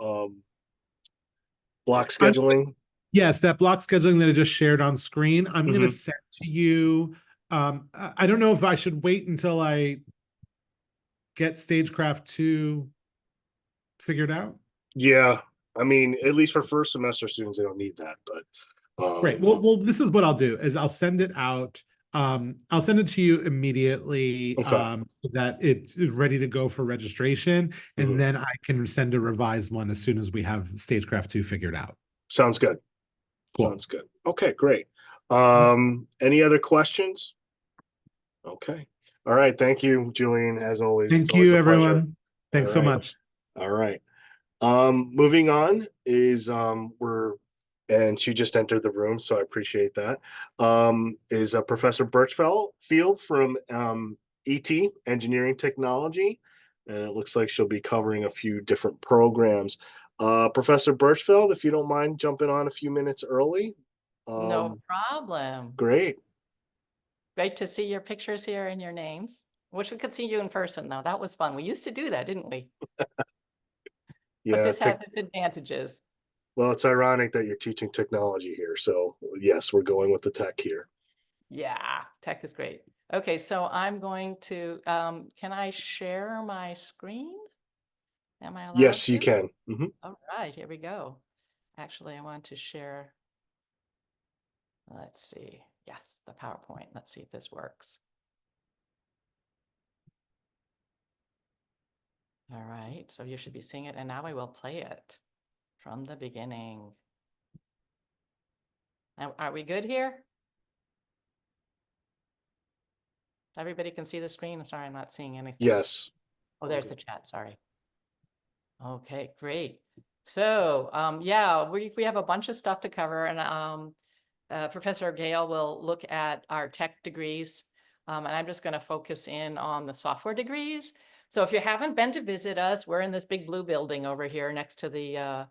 block scheduling? Yes, that block scheduling that I just shared on screen. I'm going to send to you. I don't know if I should wait until I get Stagecraft 2 figured out. Yeah, I mean, at least for first semester students, they don't need that. But great. Well, this is what I'll do: is I'll send it out. I'll send it to you immediately, so that it's ready to go for registration, and then I can send a revised one as soon as we have Stagecraft 2 figured out. Sounds good. Cool. Sounds good. Okay, great. Any other questions? Okay. All right. Thank you, Julian, as always. Thank you, everyone. Thanks so much. All right. Moving on is and she just entered the room, so I appreciate that. Is Professor Birchfield from ET, Engineering Technology, and it looks like she'll be covering a few different programs. Professor Birchfield, if you don't mind jumping on a few minutes early. No problem. Great. Great to see your pictures here and your names. Wish we could see you in person, though. That was fun. We used to do that, didn't we? Yeah. But this has its advantages. Well, it's ironic that you're teaching technology here. So yes, we're going with the tech here. Yeah, tech is great. Okay, so I'm going to, can I share my screen? Am I allowed Yes, to? you can. All right, here we go. Actually, I want to share, let's see. Yes, the PowerPoint. Let's see if this works. All right, so you should be seeing it, and now I will play it from the beginning. Now, are we good here? Everybody can see the screen? I'm sorry, I'm not seeing anything. Yes. Oh, there's the chat, sorry. Okay, great. So, yeah, we have a bunch of stuff to cover, and Professor Gale will look at our tech degrees, and I'm just going to focus in on the software degrees. So if you haven't been to visit us, we're in this big blue building over here next to the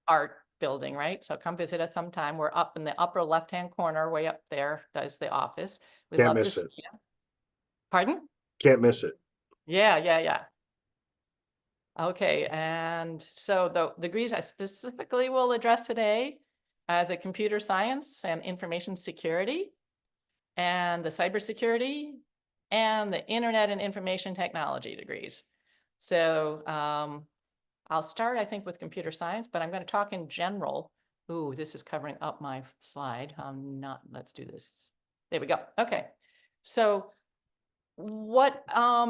art building, right? So come visit us sometime. We're up in the upper left-hand corner, way up there, that's the office. We'd love to see you. Pardon? Can't miss it. Yeah. Okay, and so the degrees I specifically will address today are the computer science and information security, and the cybersecurity, and the internet and information technology degrees. So I'll start, I think, with computer science, but I'm going to talk in general. Ooh, this is covering up my slide. Let's do this. There we go. Okay. So what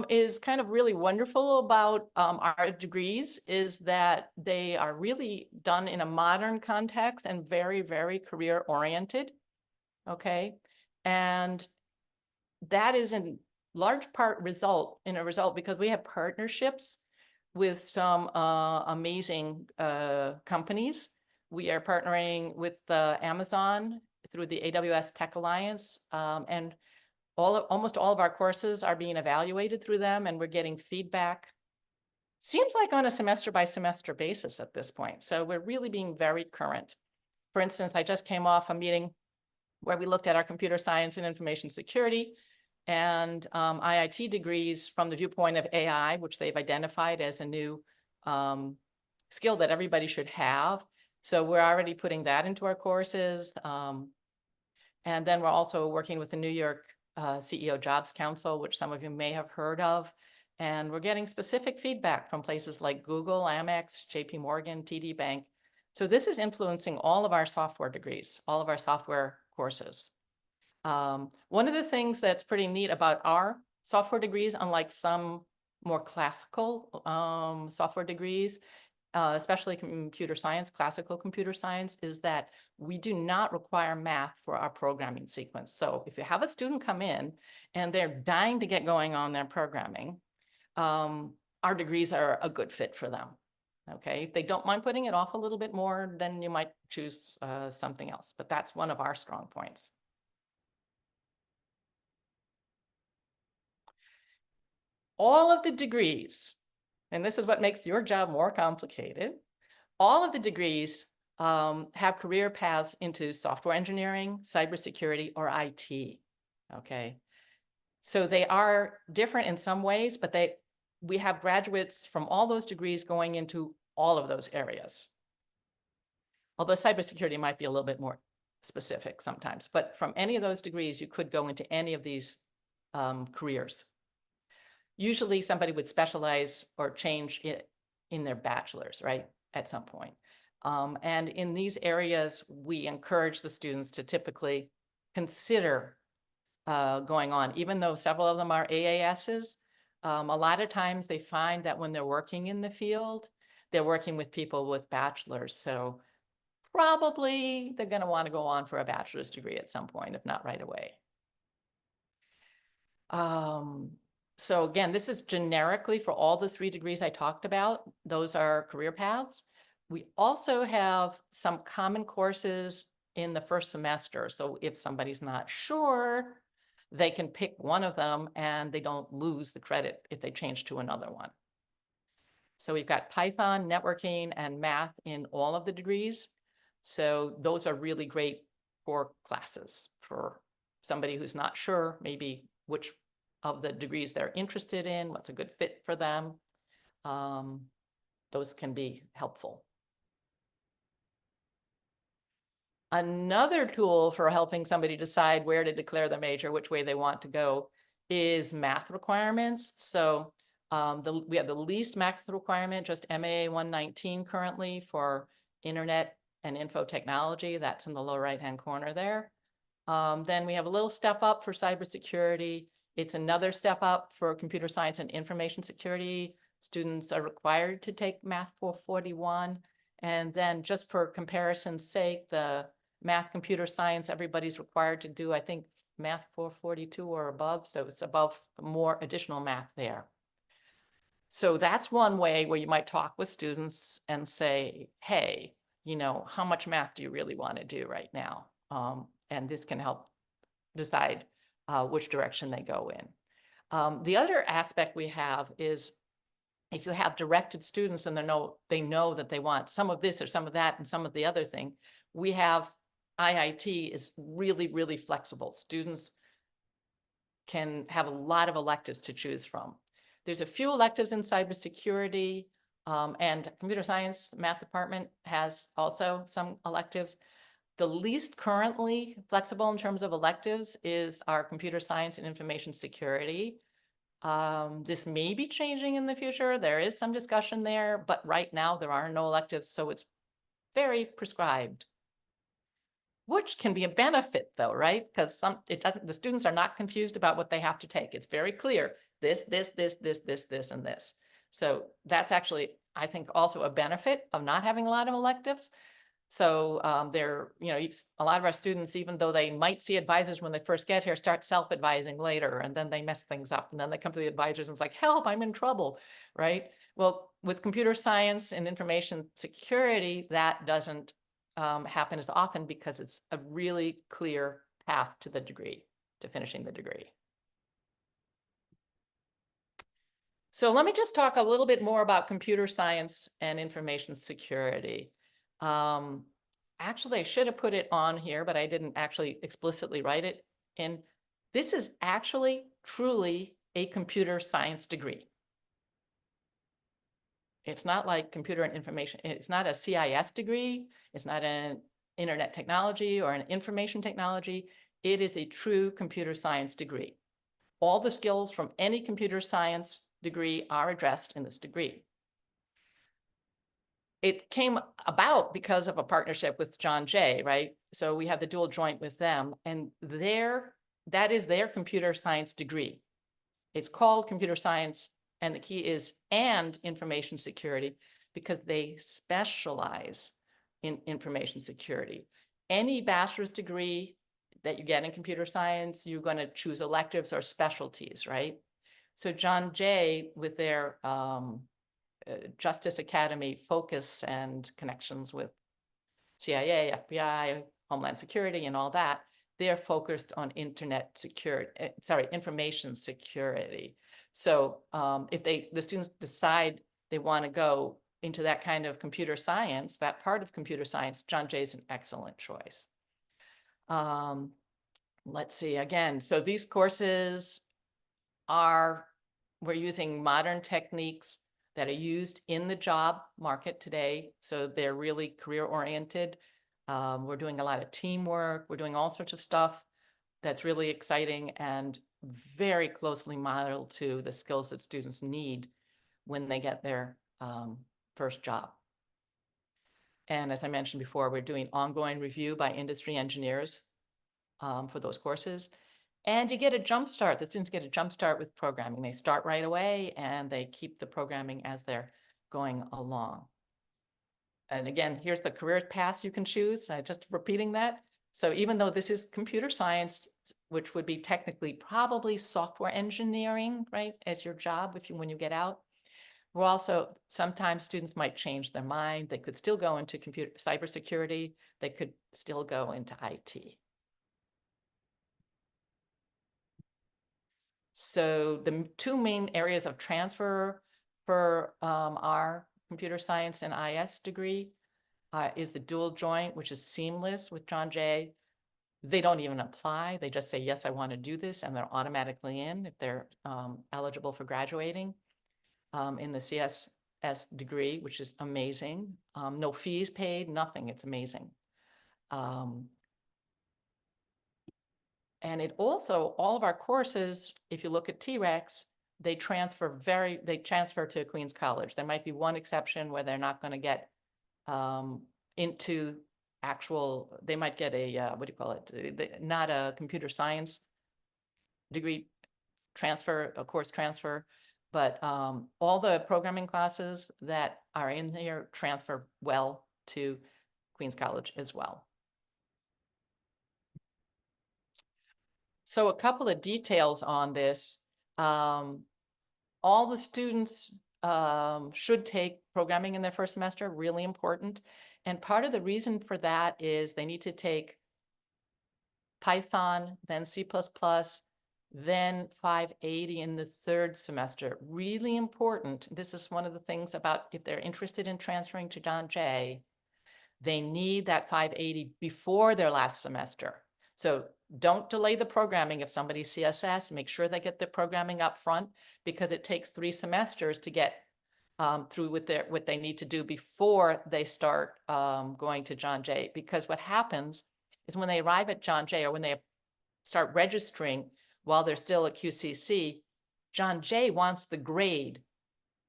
is kind of really wonderful about our degrees is that they are really done in a modern context and very, very career oriented. Okay. And that is in large part result because we have partnerships with some amazing companies. We are partnering with Amazon through the AWS Tech Alliance, and almost all of our courses are being evaluated through them, and we're getting feedback. Seems like on a semester by semester basis at this point. So we're really being very current. For instance, I just came off a meeting where we looked at our computer science and information security and IIT degrees from the viewpoint of AI, which they've identified as a new skill that everybody should have. So we're already putting that into our courses. And then we're also working with the New York CEO Jobs Council, which some of you may have heard of. And we're getting specific feedback from places like Google, Amex, JP Morgan, TD Bank. So this is influencing all of our software degrees, all of our software courses. One of the things that's pretty neat about our software degrees, unlike some more classical software degrees, especially computer science, classical computer science, is that we do not require math for our programming sequence. So if you have a student come in and they're dying to get going on their programming, our degrees are a good fit for them. Okay, if they don't mind putting it off a little bit more, then you might choose something else, but that's one of our strong points. All of the degrees, and this is what makes your job more complicated, all of the degrees have career paths into software engineering, cybersecurity, or IT, okay? So they are different in some ways, but we have graduates from all those degrees going into all of those areas. Although cybersecurity might be a little bit more specific sometimes, but from any of those degrees, you could go into any of these careers. Usually somebody would specialize or change it in their bachelor's, right, at some point. And in these areas, we encourage the students to typically consider going on, even though several of them are AASs. A lot of times they find that when they're working in the field, they're working with people with bachelor's. So probably they're going to want to go on for a bachelor's degree at some point, if not right away. So again, this is generically for all the 3 degrees I talked about. Those are career paths. We also have some common courses in the first semester. So if somebody's not sure, they can pick one of them and they don't lose the credit if they change to another one. So we've got Python, networking, and math in all of the degrees. So those are really great core classes for somebody who's not sure maybe which of the degrees they're interested in, what's a good fit for them. Those can be helpful. Another tool for helping somebody decide where to declare the major, which way they want to go, is math requirements. So we have the least math requirement, just MAA 119 currently for internet and info technology. That's in the lower right-hand corner there. Then we have a little step up for cybersecurity. It's another step up for computer science and information security. Students are required to take Math 441. And then just for comparison's sake, the math, computer science, everybody's required to do, I think, Math 442 or above. So it's above more additional math there. So that's one way where you might talk with students and say, hey, you know, how much math do you really want to do right now? And this can help decide which direction they go in. The other aspect we have is if you have directed students and they know that they want some of this or some of that and some of the other thing, we have IIT is really, really flexible. Students can have a lot of electives to choose from. There's a few electives in cybersecurity, And computer science math department has also some electives. The least currently flexible in terms of electives is our computer science and information security. This may be changing in the future. There is some discussion there, but right now there are no electives, so it's very prescribed. Which can be a benefit though, right? Because the students are not confused about what they have to take. It's very clear, this, and this. So that's actually, I think, also a benefit of not having a lot of electives. So a lot of our students, even though they might see advisors when they first get here, start self-advising later, and then they mess things up. And then they come to the advisors and it's like, help, I'm in trouble, right? Well, with computer science and information security, that doesn't happen as often because it's a really clear path to the degree, to finishing the degree. So let me just talk a little bit more about computer science and information security. Actually, I should have put it on here, but I didn't actually explicitly write it. And this is actually truly a computer science degree. It's not like computer and information. It's not a CIS degree. It's not an internet technology or an information technology. It is a true computer science degree. All the skills from any computer science degree are addressed in this degree. It came about because of a partnership with John Jay, right? So we have the dual joint with them, and that is their computer science degree. It's called computer science, and the key is and information security, because they specialize in information security. Any bachelor's degree that you get in computer science, you're going to choose electives or specialties, right? So John Jay, with their Justice Academy focus and connections with CIA, FBI, Homeland Security, and all that, they're focused on information security. So if the students decide they want to go into that kind of computer science, that part of computer science, John Jay is an excellent choice. Let's see again. So these courses we're using modern techniques that are used in the job market today. So they're really career oriented. We're doing a lot of teamwork. We're doing all sorts of stuff that's really exciting and very closely modeled to the skills that students need when they get their first job. And as I mentioned before, we're doing ongoing review by industry engineers for those courses. And you get a jump start. The students get a jump start with programming. They start right away and they keep the programming as they're going along. And again, here's the career paths you can choose. Just repeating that. So even though this is computer science, which would be technically probably software engineering, right, as your job when you get out, we're also, sometimes students might change their mind. They could still go into cybersecurity. They could still go into IT. So the two main areas of transfer for our computer science and IS degree is the dual joint, which is seamless with John Jay. They don't even apply. They just say, yes, I want to do this, and they're automatically in if they're eligible for graduating in the CSS degree, which is amazing. No fees paid, nothing. It's amazing. And it also, all of our courses, if you look at TREX, they transfer to Queens College. There might be one exception where they're not going to get into actual, they might get a, what do you call it? Not a computer science degree transfer, a course transfer, but all the programming classes that are in here transfer well to Queens College as well. So a couple of details on this. All the students should take programming in their first semester, really important. And part of the reason for that is they need to take Python, then C++, then 580 in the third semester. Really important. This is one of the things about if they're interested in transferring to John Jay, they need that 580 before their last semester. So don't delay the programming. If somebody's CSS, make sure they get the programming up front, because it takes 3 semesters to get through what they need to do before they start going to John Jay. Because what happens is when they arrive at John Jay, or when they start registering while they're still at QCC, John Jay wants the grade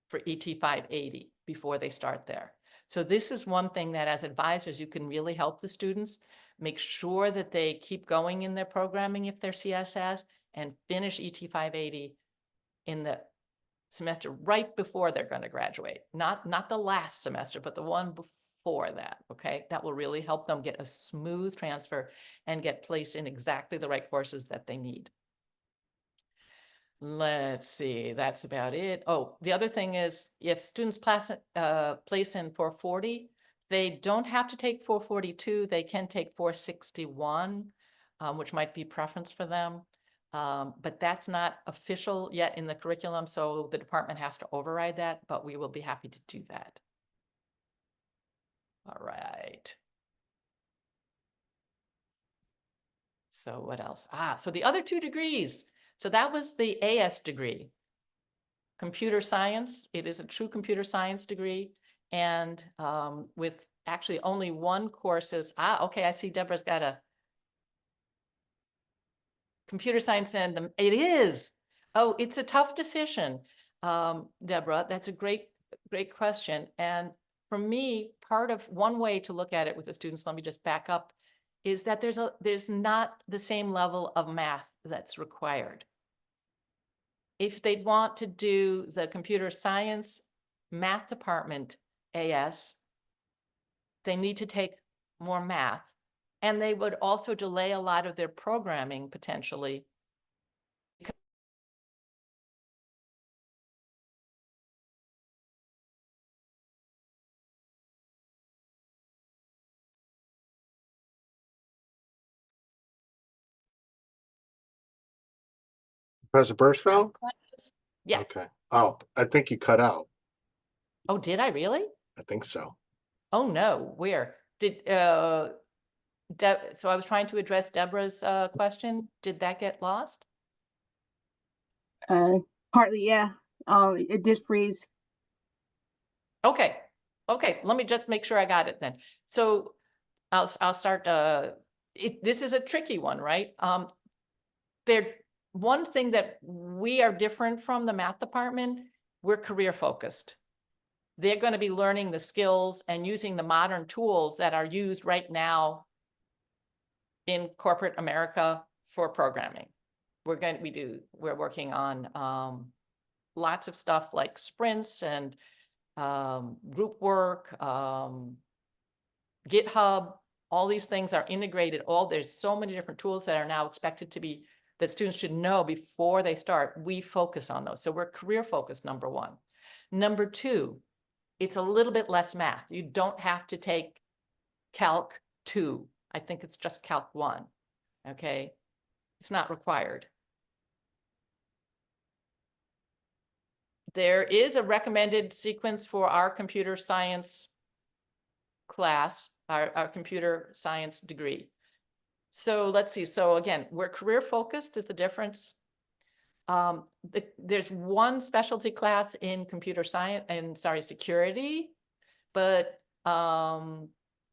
for ET 580 before they start there. So this is one thing that as advisors, you can really help the students, make sure that they keep going in their programming if they're CSS, and finish ET 580 in the semester right before they're going to graduate. Not the last semester, but the one before that, okay? That will really help them get a smooth transfer and get placed in exactly the right courses that they need. Let's see, that's about it. Oh, the other thing is if students place in 440, they don't have to take 442, they can take 461, which might be preference for them. But that's not official yet in the curriculum, so the department has to override that, but we will be happy to do that. All right. So what else? So the other 2 degrees. So that was the AS degree. Computer science, it is a true computer science degree. And with actually only 1 course is, okay, I see Deborah's got a computer science and it is. Oh, it's a tough decision, Deborah. That's a great question. And for me, part of one way to look at it with the students, let me just back up, is that there's not the same level of math that's required. If they want to do the computer science math department AS, they need to take more math. And they would also delay a lot of their programming potentially. Professor Birchfeld? Yeah. Okay. Oh, I think you cut out. Oh, did I really? I think so. Oh no, where? So I was trying to address Deborah's question. Did that get lost? Partly, yeah. It did freeze. Okay. Let me just make sure I got it then. So I'll start. This is a tricky one, right? One thing that we are different from the math department, we're career focused. They're going to be learning the skills and using the modern tools that are used right now in corporate America for programming. We're working on lots of stuff like sprints and group work, GitHub. All these things are integrated. There's so many different tools that are now expected to be, that students should know before they start. We focus on those. So we're career focused, number 1. Number 2, it's a little bit less math. You don't have to take Calc 2. I think it's just Calc 1. Okay. It's not required. There is a recommended sequence for our computer science class, our computer science degree. So let's see. So again, we're career focused is the difference. There's 1 specialty class in computer science and security, but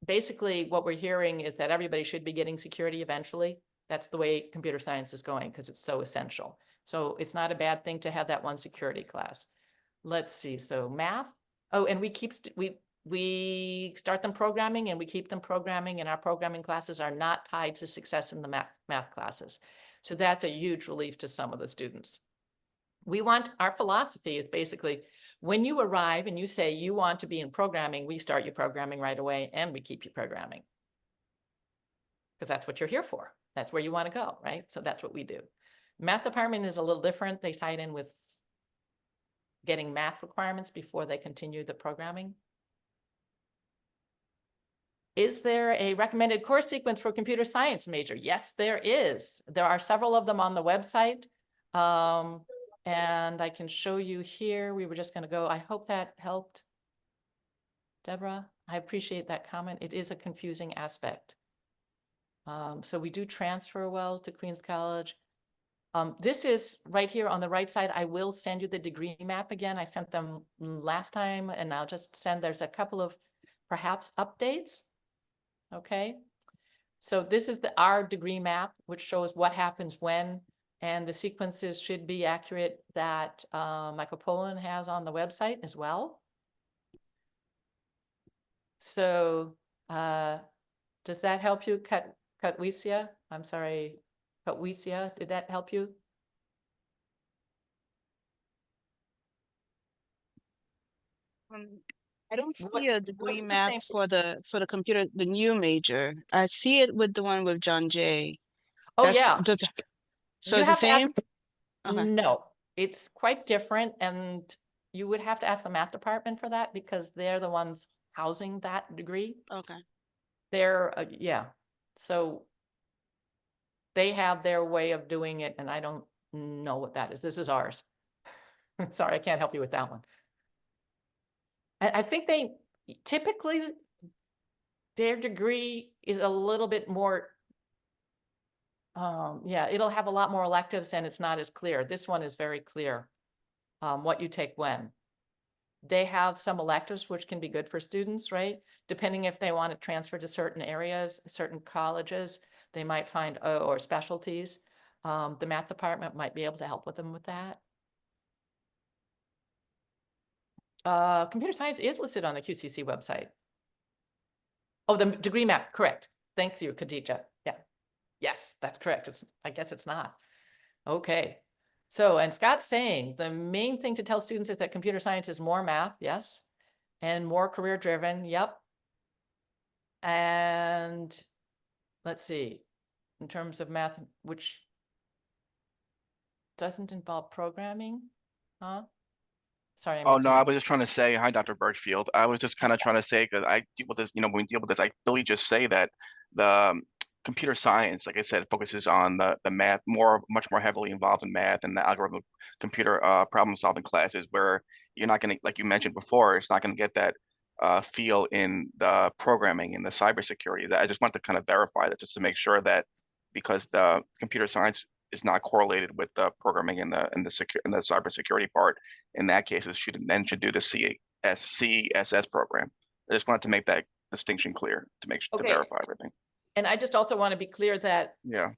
basically what we're hearing is that everybody should be getting security eventually. That's the way computer science is going because it's so essential. So it's not a bad thing to have that 1 security class. Let's see. So math. Oh, and we start them programming and we keep them programming, and our programming classes are not tied to success in the math classes. So that's a huge relief to some of the students. Our philosophy is basically when you arrive and you say you want to be in programming, we start you programming right away and we keep you programming. Because that's what you're here for. That's where you want to go, right? So that's what we do. Math department is a little different. They tie it in with getting math requirements before they continue the programming. Is there a recommended course sequence for computer science major? Yes, there is. There are several of them on the website. And I can show you here. We were just going to go. I hope that helped. Deborah, I appreciate that comment. It is a confusing aspect. So we do transfer well to Queens College. This is right here on the right side. I will send you the degree map again. I sent them last time, and I'll just send, there's a couple of perhaps updates. Okay. So this is our degree map, which shows what happens when, and the sequences should be accurate that Michael Pollan has on the website as well. So does that help you, Katwisia? I'm sorry, Katwisia, did that help you? I don't What- see a degree what's the map same- for the computer, the new major. I see it with the one with John Jay. Oh, yeah. So You it's the have to ask- same? Okay. No, it's quite different, and you would have to ask the math department for that because they're the ones housing that degree. Okay. They're, yeah, so they have their way of doing it, and I don't know what that is. This is ours. Sorry, I can't help you with that one. I think they typically, their degree is a little bit more, yeah, it'll have a lot more electives and it's not as clear. This one is very clear, what you take when. They have some electives which can be good for students, right? Depending if they want to transfer to certain areas, certain colleges, they might find, or specialties. The math department might be able to help with them with that. Computer science is listed on the QCC website. Oh, the degree map, correct. Thank you, Khadija. Yeah. Yes, that's correct. I guess it's not. Okay. So, and Scott's saying the main thing to tell students is that computer science is more math, yes, and more career driven, yep. And let's see, in terms of math, which doesn't involve programming, huh? Sorry, I'm Oh, missing no, I you. was just trying to say, hi, Dr. Birchfield. I was just kind of trying to say, because I deal with this, when we deal with this, I really just say that the computer science, like I said, focuses on the math, much more heavily involved in math and the algorithm computer problem solving classes, where you're not going to, like you mentioned before, it's not going to get that feel in the programming and the cybersecurity. That I just want to kind of verify that, just to make sure that, because the computer science is not correlated with the programming and the cybersecurity part. In that case, it should do the CSS program. I just wanted to make that distinction clear to make sure to Okay. verify everything. And I just also want to be clear that Yeah.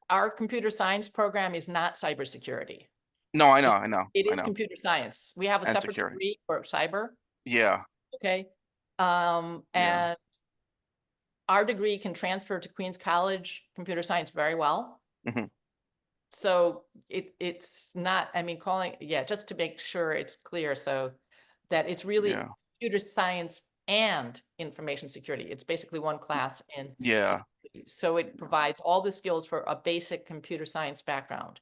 our computer science program is not cybersecurity. No, I know. It is computer science. We have a And separate security. degree for cyber. Yeah. Okay. Yeah. And our degree can transfer to Queens College computer science very well. Mhm. So it's not, I mean, just to make sure it's clear, so that it's really Yeah. computer science and information security. It's basically one class in Yeah. security. So it provides all the skills for a basic computer science background.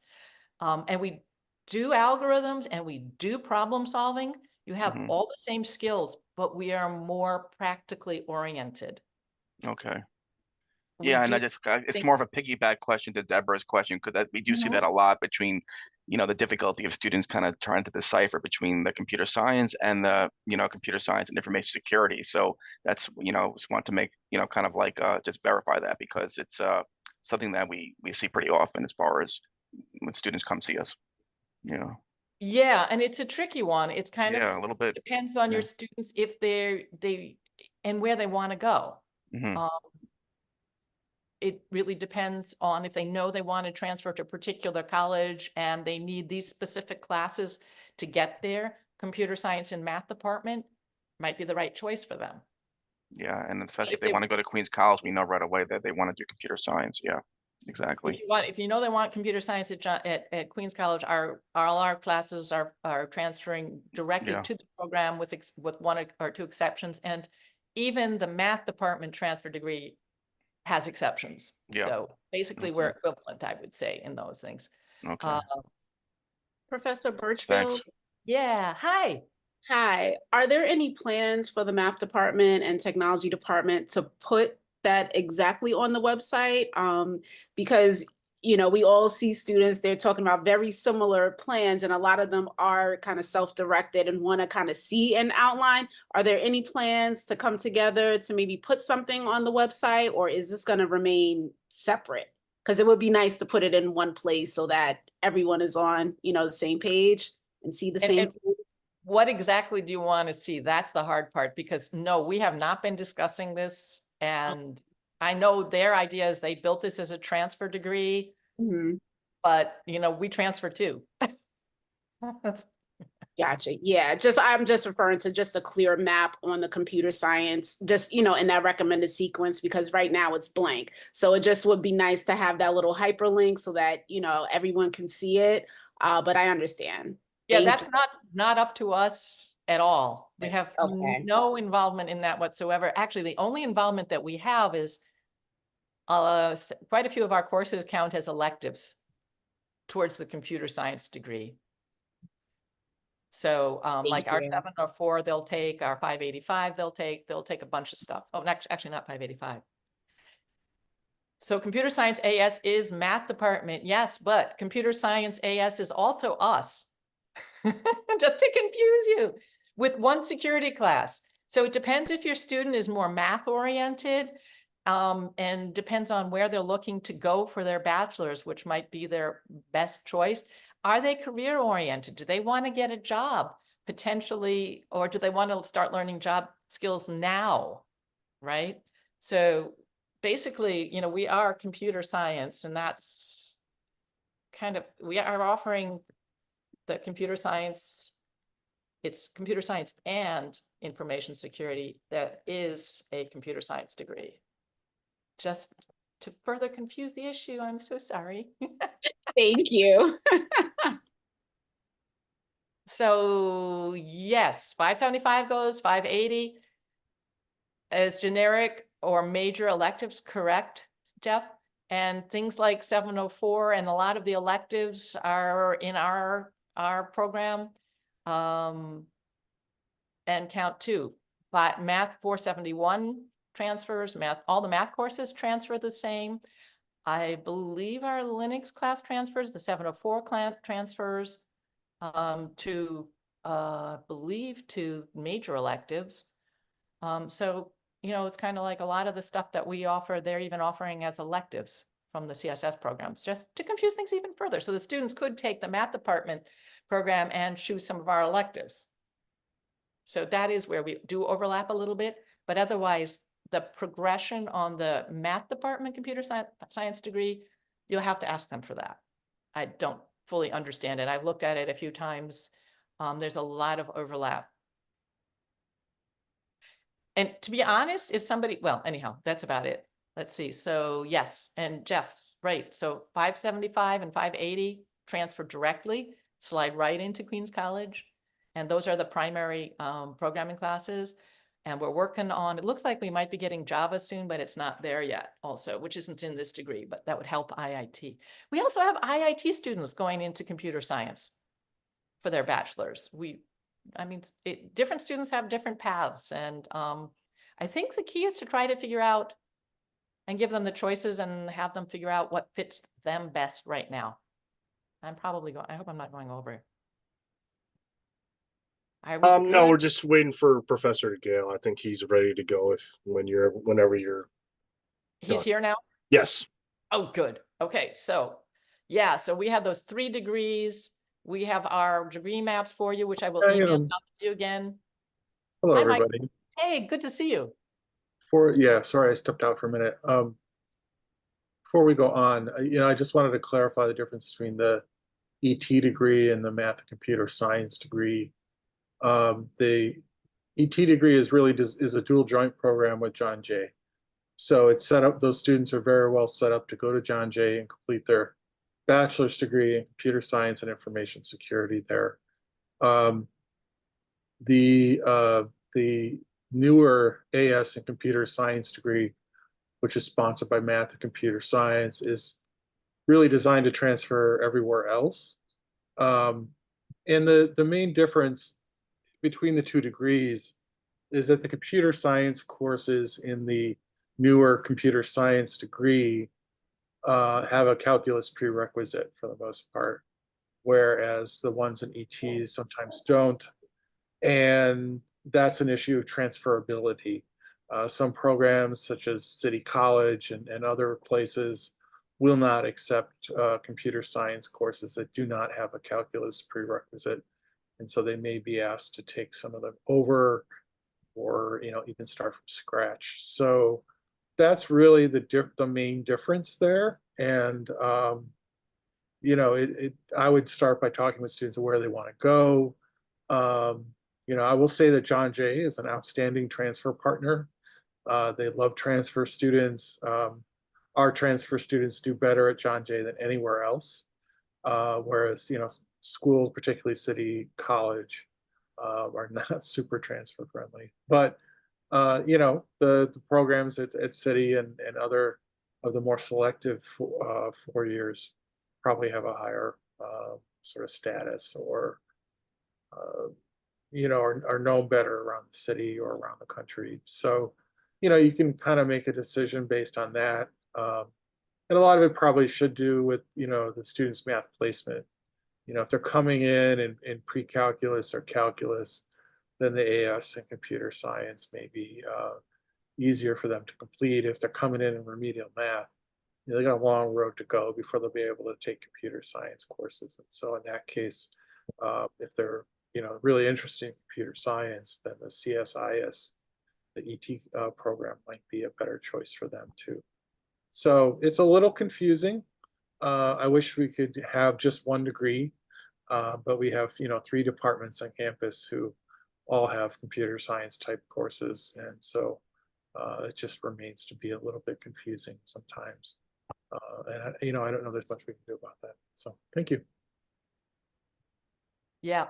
And we do algorithms and we do problem solving. You have Mhm. all the same skills, but we are more practically oriented. Okay. We Yeah, and do I just it's think- more of a piggyback question to Deborah's question, because we do see that a lot between, the difficulty of students kind of trying to decipher between the computer science and the, computer science and information security. So that's, just want to make, kind of like just verify that, because it's something that we see pretty often as far as when students come see us. Yeah. Yeah, and it's a tricky one. It's kind Yeah, of a little bit. depends on your Yeah. students if they and where they want to go. Mhm. It really depends on if they know they want to transfer to a particular college and they need these specific classes to get there. Computer science and math department might be the right choice for them. Yeah, and especially if if they they- want to go to Queens College, we know right away that they want to do computer science. Yeah, exactly. If you know they want computer science at Queens College, all our classes are transferring directly Yeah. to the program with one or two exceptions, and even the math department transfer degree has exceptions. Yeah. So basically, we're equivalent, I would say, in those things. Okay. Professor Birchfield? Thanks. Yeah. Hi. Hi. Are there any plans for the math department and technology department to put that exactly on the website? Because, we all see students, they're talking about very similar plans, and a lot of them are kind of self-directed and want to kind of see an outline. Are there any plans to come together to maybe put something on the website, or is this going to remain separate? Because it would be nice to put it in one place so that everyone is on, the same page and see the same And things. what exactly do you want to see? That's the hard part, because no, we have not been discussing this. And I know their idea is they built this as a transfer degree, Mhm. but we transfer too. That's Gotcha. Yeah, I'm just referring to just a clear map on the computer science, just, in that recommended sequence, because right now it's blank. So it just would be nice to have that little hyperlink so that, everyone can see it. But I understand. Yeah, Thank that's not up to us at all. We have Okay. no involvement in that whatsoever. Actually, the only involvement that we have is quite a few of our courses count as electives towards the computer science degree. So like our you. 704, they'll take, our 585, they'll take a bunch of stuff. Oh, actually not 585. So computer science AS is math department, yes, but computer science AS is also us. Just to confuse you, with one security class. So it depends if your student is more math oriented, and depends on where they're looking to go for their bachelor's, which might be their best choice. Are they career oriented? Do they want to get a job potentially, or do they want to start learning job skills now? Right? So basically, we are computer science, and that's kind of, we are offering the computer science. It's computer science and information security that is a computer science degree. Just to further confuse the issue, I'm so sorry. Thank you. So yes, 575 goes, 580 as generic or major electives, correct, Jeff? And things like 704 and a lot of the electives are in our program. And count two, but math 471 transfers, all the math courses transfer the same. I believe our Linux class transfers, the 704 class transfers to believe to major electives. So, it's kind of like a lot of the stuff that we offer, they're even offering as electives from the CSS programs, just to confuse things even further. So the students could take the math department program and choose some of our electives. So that is where we do overlap a little bit, but otherwise the progression on the math department computer science degree, you'll have to ask them for that. I don't fully understand it. I've looked at it a few times. There's a lot of overlap. And to be honest, if somebody, well, anyhow, that's about it. Let's see. So yes, and Jeff, right. So 575 and 580 transfer directly, slide right into Queens College. And those are the primary programming classes. And we're working on, it looks like we might be getting Java soon, but it's not there yet also, which isn't in this degree, but that would help IIT. We also have IIT students going into computer science for their bachelor's. Different students have different paths. And I think the key is to try to figure out and give them the choices and have them figure out what fits them best right now. I hope I'm not going over. No, we're just waiting for Professor Gale. I think he's ready to go whenever you're He's done. here now? Yes. Oh, good. Okay, so yeah, so we have those 3 degrees. We have our degree maps for you, which I will email out to you again. Hello, Hi, Mike. everybody. Hey, good to see you. Sorry, I stepped out for a minute. Before we go on, I just wanted to clarify the difference between the ET degree and the math and computer science degree. The ET degree is a dual joint program with John Jay. So it's set up, those students are very well set up to go to John Jay and complete their bachelor's degree in computer science and information security there. The newer AS and computer science degree, which is sponsored by Math and Computer Science, is really designed to transfer everywhere else. And the main difference between the 2 degrees is that the computer science courses in the newer computer science degree have a calculus prerequisite for the most part, whereas the ones in ETs sometimes don't. And that's an issue of transferability. Some programs such as City College and other places will not accept computer science courses that do not have a calculus prerequisite. And so they may be asked to take some of them over, or even start from scratch. So that's really the main difference there. And I would start by talking with students of where they want to go. I will say that John Jay is an outstanding transfer partner. They love transfer students. Our transfer students do better at John Jay than anywhere else. Whereas, schools, particularly City College, are not super transfer friendly. But, the programs at City and other of the more selective 4 years probably have a higher sort of status, or are known better around the city or around the country. So, you can kind of make a decision based on that. And a lot of it probably should do with, the student's math placement. If they're coming in pre-calculus or calculus, then the AS and computer science may be easier for them to complete. If they're coming in remedial math, they got a long road to go before they'll be able to take computer science courses. And so in that case, if they're really interested in computer science, then the CSIS, the ET program, might be a better choice for them too. So it's a little confusing. I wish we could have just one degree, but we have 3 departments on campus who all have computer science type courses, and so it just remains to be a little bit confusing sometimes. And I don't know there's much we can do about that. So thank you. Yeah.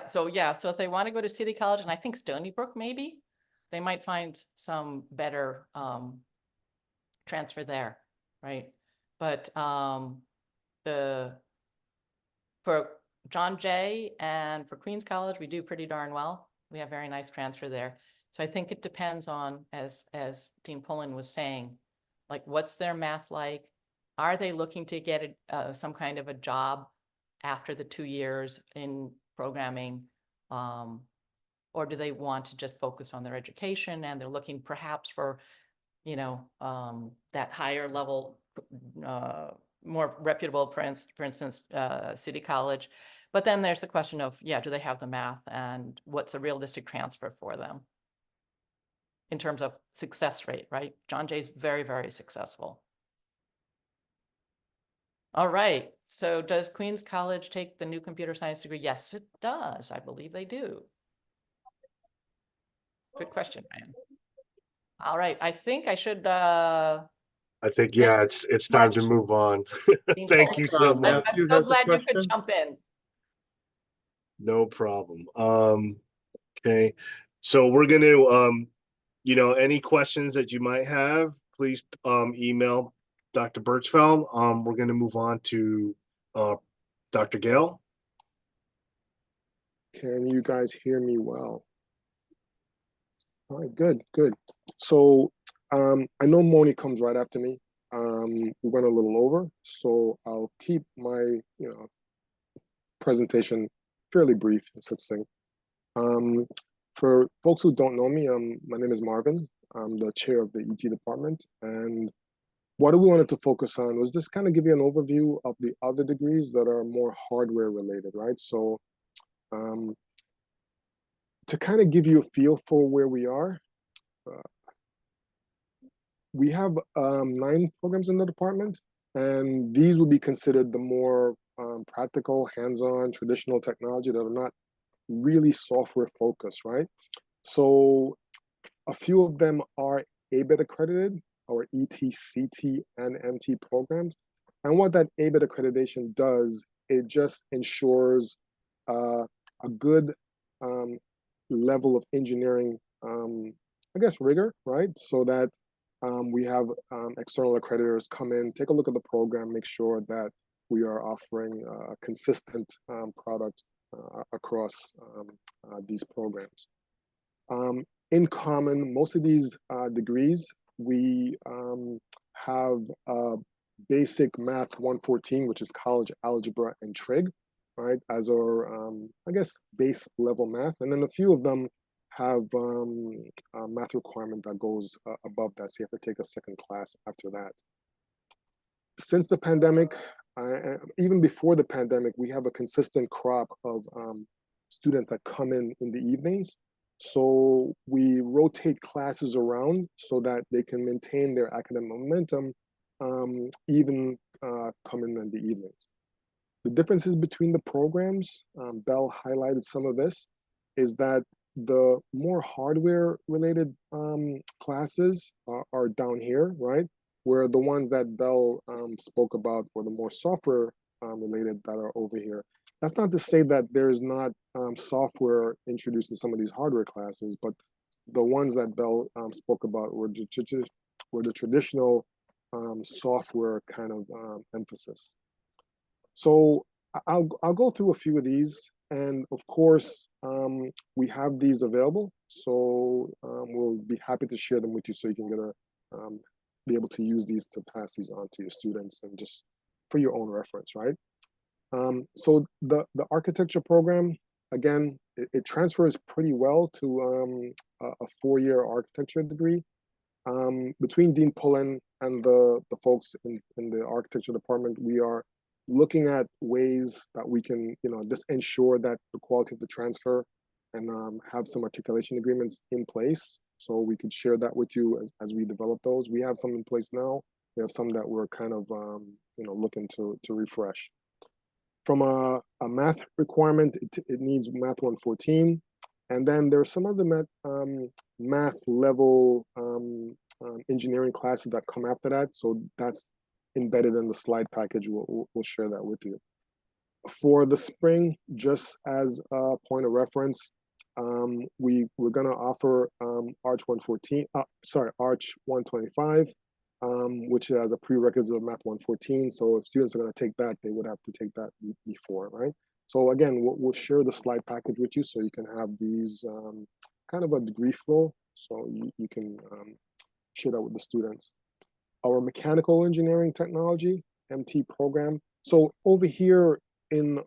So if they want to go to City College, and I think Stony Brook, maybe they might find some better transfer there, right? But for John Jay and for Queens College, we do pretty darn well. We have very nice transfer there. So I think it depends on, as Dean Pullen was saying, like, what's their math like? Are they looking to get some kind of a job after the 2 years in programming? Or do they want to just focus on their education, and they're looking perhaps for, that higher level, more reputable, for instance, City College. But then there's the question of, do they have the math, and what's a realistic transfer for them in terms of success rate, right? John Jay's very, very successful. All right, so does Queens College take the new computer science degree? Yes, it does. I believe they do. Good question, Ryan. All right, I think I should I think, it's time to move on. Thank you so much. I'm so glad you could jump in. No problem. Okay, so we're gonna, any questions that you might have, please email Dr. Birchfeld. We're gonna move on to Dr. Gale. Can you guys hear me well? All right, good. So I know Moni comes right after me. We went a little over, so I'll keep my presentation fairly brief and succinct. For folks who don't know me, my name is Marvin. I'm the chair of the ET department, and what we wanted to focus on was just kind of give you an overview of the other degrees that are more hardware related, right? So to kind of give you a feel for where we are, we have 9 programs in the department, and these would be considered the more practical, hands-on, traditional technology that are not really software focused, right? So a few of them are ABET accredited, or ET, CT, and MT programs. And what that ABET accreditation does, it just ensures a good level of engineering, I guess, rigor, right? So that we have external accreditors come in, take a look at the program, make sure that we are offering a consistent product across these programs. In common, most of these degrees, we have basic math 114, which is college algebra and trig, right, as our, I guess, base level math. And then a few of them have a math requirement that goes above that, so you have to take a second class after that. since the pandemic, even before the pandemic, we have a consistent crop of students that come in the evenings. So we rotate classes around so that they can maintain their academic momentum, even coming in the evenings. The differences between the programs, Bell highlighted some of this, is that the more hardware related classes are down here, right? Where the ones that Bell spoke about were the more software related that are over here. That's not to say that there's not software introduced in some of these hardware classes, but the ones that Bell spoke about were the traditional software kind of emphasis. So I'll go through a few of these, and of course we have these available. So we'll be happy to share them with you, so you can get a be able to use these to pass these on to your students and just for your own reference, right? So the architecture program, again, it transfers pretty well to a 4-year architecture degree. Between Dean Pullen and the folks in the architecture department, we are looking at ways that we can, just ensure that the quality of the transfer and have some articulation agreements in place. So we could share that with you as we develop those. We have some in place now. We have some that we're kind of, looking to refresh. From a math requirement, it needs Math 114. And then there's some other math level engineering classes that come after that. So that's embedded in the slide package. We'll share that with you. For the spring, just as a point of reference, we're going to offer Arch 125, which has a prerequisite of Math 114. So if students are going to take that, they would have to take that before, right? So again, we'll share the slide package with you, so you can have these kind of a degree flow, so you can share that with the students. Our mechanical engineering technology, MT program. So over here in,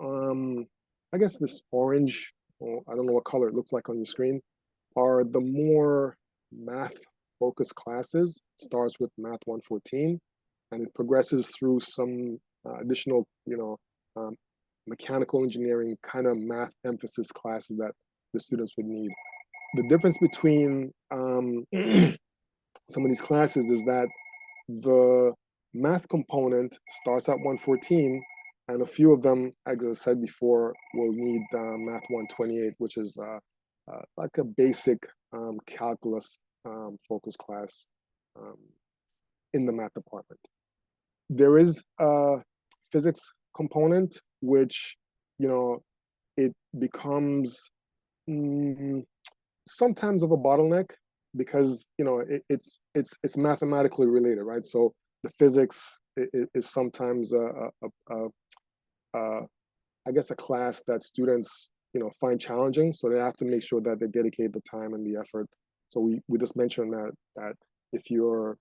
I guess this orange, or I don't know what color it looks like on your screen, are the more math focused classes. It starts with Math 114, and it progresses through some additional, mechanical engineering kind of math emphasis classes that the students would need. The difference between some of these classes is that the math component starts at 114, and a few of them, as I said before, will need Math 128, which is like a basic calculus focus class in the math department. There is a physics component, which, it becomes sometimes of a bottleneck, because it's mathematically related, right? So the physics is sometimes I guess a class that students find challenging, so they have to make sure that they dedicate the time and the effort. So we just mentioned that if you're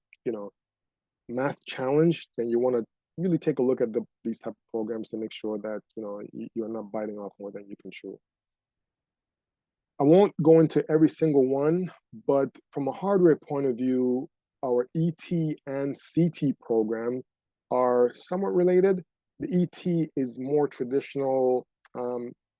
math challenged, then you want to really take a look at these type of programs to make sure that you're not biting off more than you can chew. I won't go into every single one, but from a hardware point of view, our ET and CT program are somewhat related. The ET is more traditional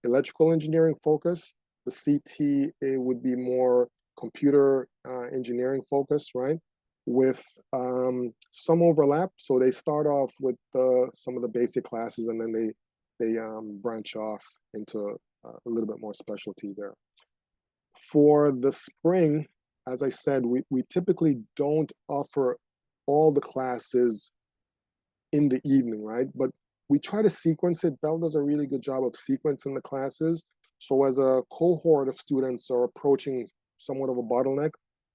electrical engineering focus. The CT, it would be more computer engineering focus, right? With some overlap. So they start off with some of the basic classes, and then they branch off into a little bit more specialty there. For the spring, as I said, we typically don't offer all the classes in the evening, right? But we try to sequence it. Bell does a really good job of sequencing the classes. So as a cohort of students are approaching somewhat of a bottleneck,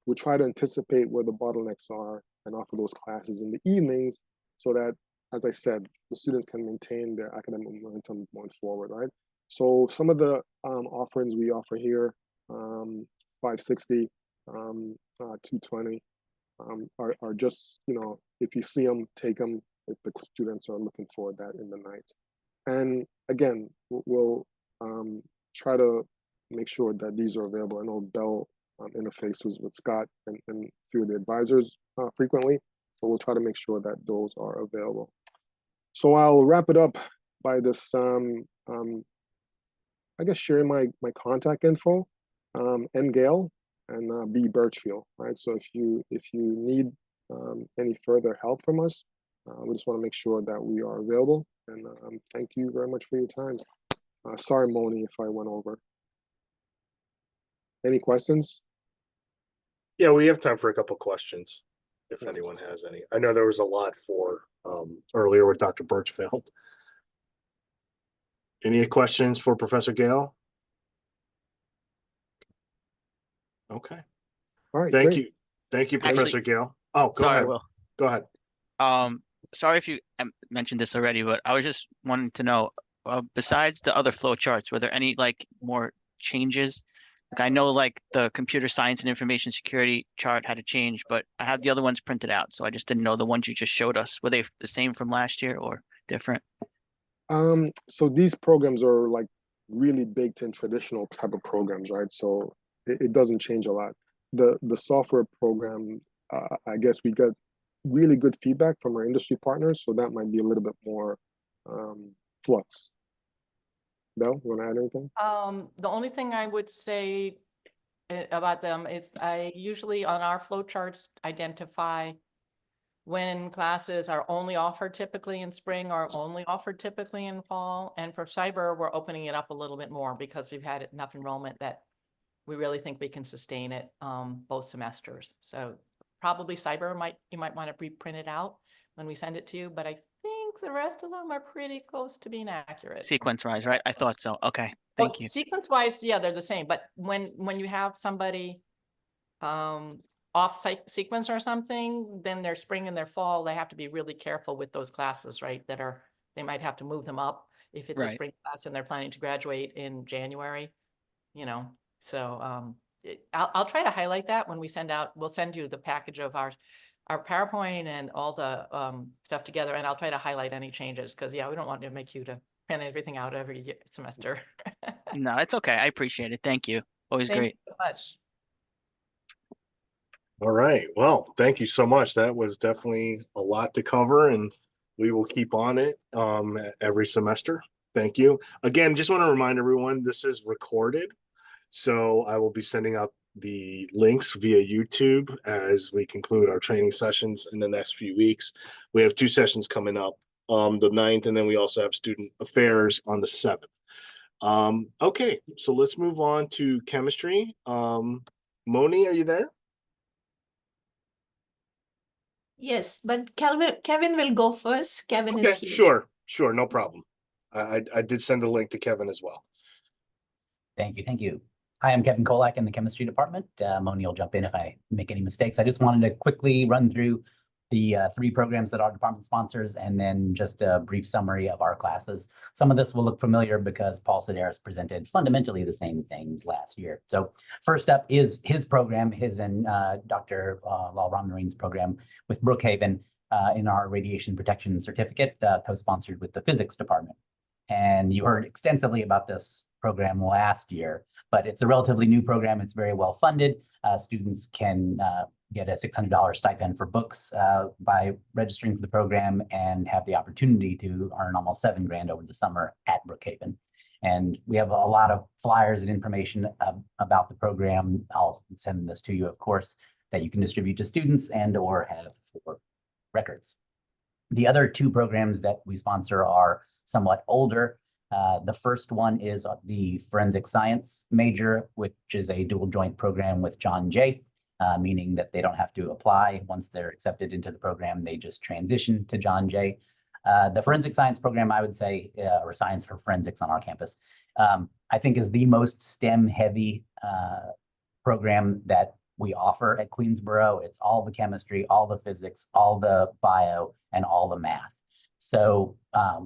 we try to anticipate where the bottlenecks are and offer those classes in the evenings, so that, as I said, the students can maintain their academic momentum going forward, right? So some of the offerings we offer here, 560, 220, are just, if you see them, take them, if the students are looking for that in the night. And again, we'll try to make sure that these are available. I know Bell interfaces with Scott and a few of the advisors frequently. So we'll try to make sure that those are available. So I'll wrap it up by this, I guess, sharing my contact info, N Gale and B Birchfield, right? So if you need any further help from us, we just want to make sure that we are available. And thank you very much for your time. Sorry, Moni, if I went over. Any questions? Yeah, we have time for a couple questions, if anyone has any. I know there was a lot for earlier with Dr. Birchfield. Any questions for Professor Gale? Okay. All right. Thank great. you. Thank you, Actually- Professor Gale. Oh, go Sorry, ahead. Will. Go ahead. Sorry if you mentioned this already, but I was just wanting to know, besides the other flow charts, were there any like more changes? Like I know like the computer science and information security chart had a change, but I have the other ones printed out, so I just didn't know the ones you just showed us. Were they the same from last year or different? So these programs are like really baked in traditional type of programs, right? So it doesn't change a lot. The software program, I guess we got really good feedback from our industry partners, so that might be a little bit more flux. Belle, you want to add anything? The only thing I would say about them is I usually on our flow charts identify when classes are only offered typically in spring or only offered typically in fall. And for cyber, we're opening it up a little bit more because we've had enough enrollment that we really think we can sustain it both semesters. So probably cyber you might want to reprint it out when we send it to you, but I think the rest of them are pretty close to being accurate. Sequence-wise, right? I thought so. Okay, thank you. Sequence-wise, yeah, they're the same. But when you have somebody off sequence or something, then their spring and their fall, they have to be really careful with those classes, right? They might have to move them up if it's a Right. spring class and they're planning to graduate in January, So I'll try to highlight that when we we'll send you the package of our PowerPoint and all the stuff together, and I'll try to highlight any changes because we don't want to make you to print everything out every semester. No, it's okay. I appreciate it. Thank you. Always Thank great. you so much. All right. Well, thank you so much. That was definitely a lot to cover, and we will keep on it every semester. Thank you. Again, just want to remind everyone, this is recorded. So I will be sending out the links via YouTube as we conclude our training sessions in the next few weeks. We have 2 sessions coming up, the 9th, and then we also have student affairs on the 7th. Okay, so let's move on to chemistry. Moni, are you there? Yes, but Kevin will go first. Kevin Okay, is here. sure, no problem. I did send a link to Kevin as well. Thank you. Hi, I'm Kevin Kolak in the chemistry department. Moni will jump in if I make any mistakes. I just wanted to quickly run through the 3 programs that our department sponsors and then just a brief summary of our classes. Some of this will look familiar because Paul Sedaris presented fundamentally the same things last year. So first up is his program, his and Dr. Lal Ramnarin's program with Brookhaven in our radiation protection certificate, co-sponsored with the physics department. And you heard extensively about this program last year, but it's a relatively new program. It's very well funded. Students can get a $600 stipend for books by registering for the program and have the opportunity to earn almost $7 grand over the summer at Brookhaven. And we have a lot of flyers and information about the program. I'll send this to you, of course, that you can distribute to students and or have for records. The other 2 programs that we sponsor are somewhat older. The first one is the forensic science major, which is a dual joint program with John Jay, meaning that they don't have to apply. Once they're accepted into the program, they just transition to John Jay. The forensic science program, I would say, or science for forensics on our campus, I think is the most STEM heavy program that we offer at Queensborough. It's all the chemistry, all the physics, all the bio, and all the math. So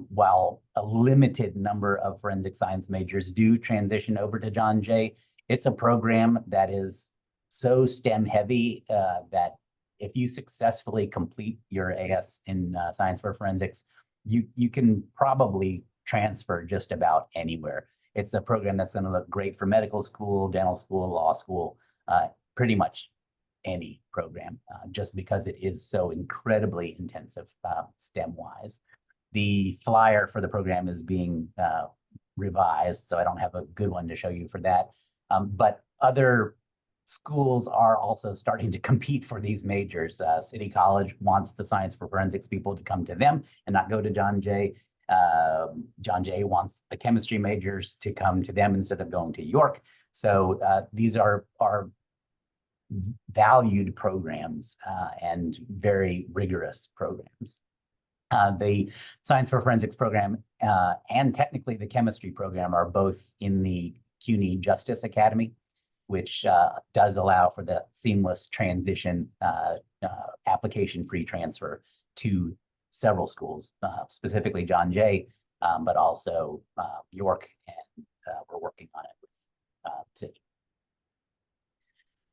while a limited number of forensic science majors do transition over to John Jay, it's a program that is so STEM heavy that if you successfully complete your AS in science for forensics, you can probably transfer just about anywhere. It's a program that's going to look great for medical school, dental school, law school, pretty much any program, just because it is so incredibly intensive STEM-wise. The flyer for the program is being revised, so I don't have a good one to show you for that. But other schools are also starting to compete for these majors. City College wants the science for forensics people to come to them and not go to John Jay. John Jay wants the chemistry majors to come to them instead of going to York. So these are valued programs and very rigorous programs. The Science for Forensics program and technically the chemistry program are both in the CUNY Justice Academy, which does allow for the seamless transition, application-free transfer to several schools, specifically John Jay, but also York, and we're working on it with City.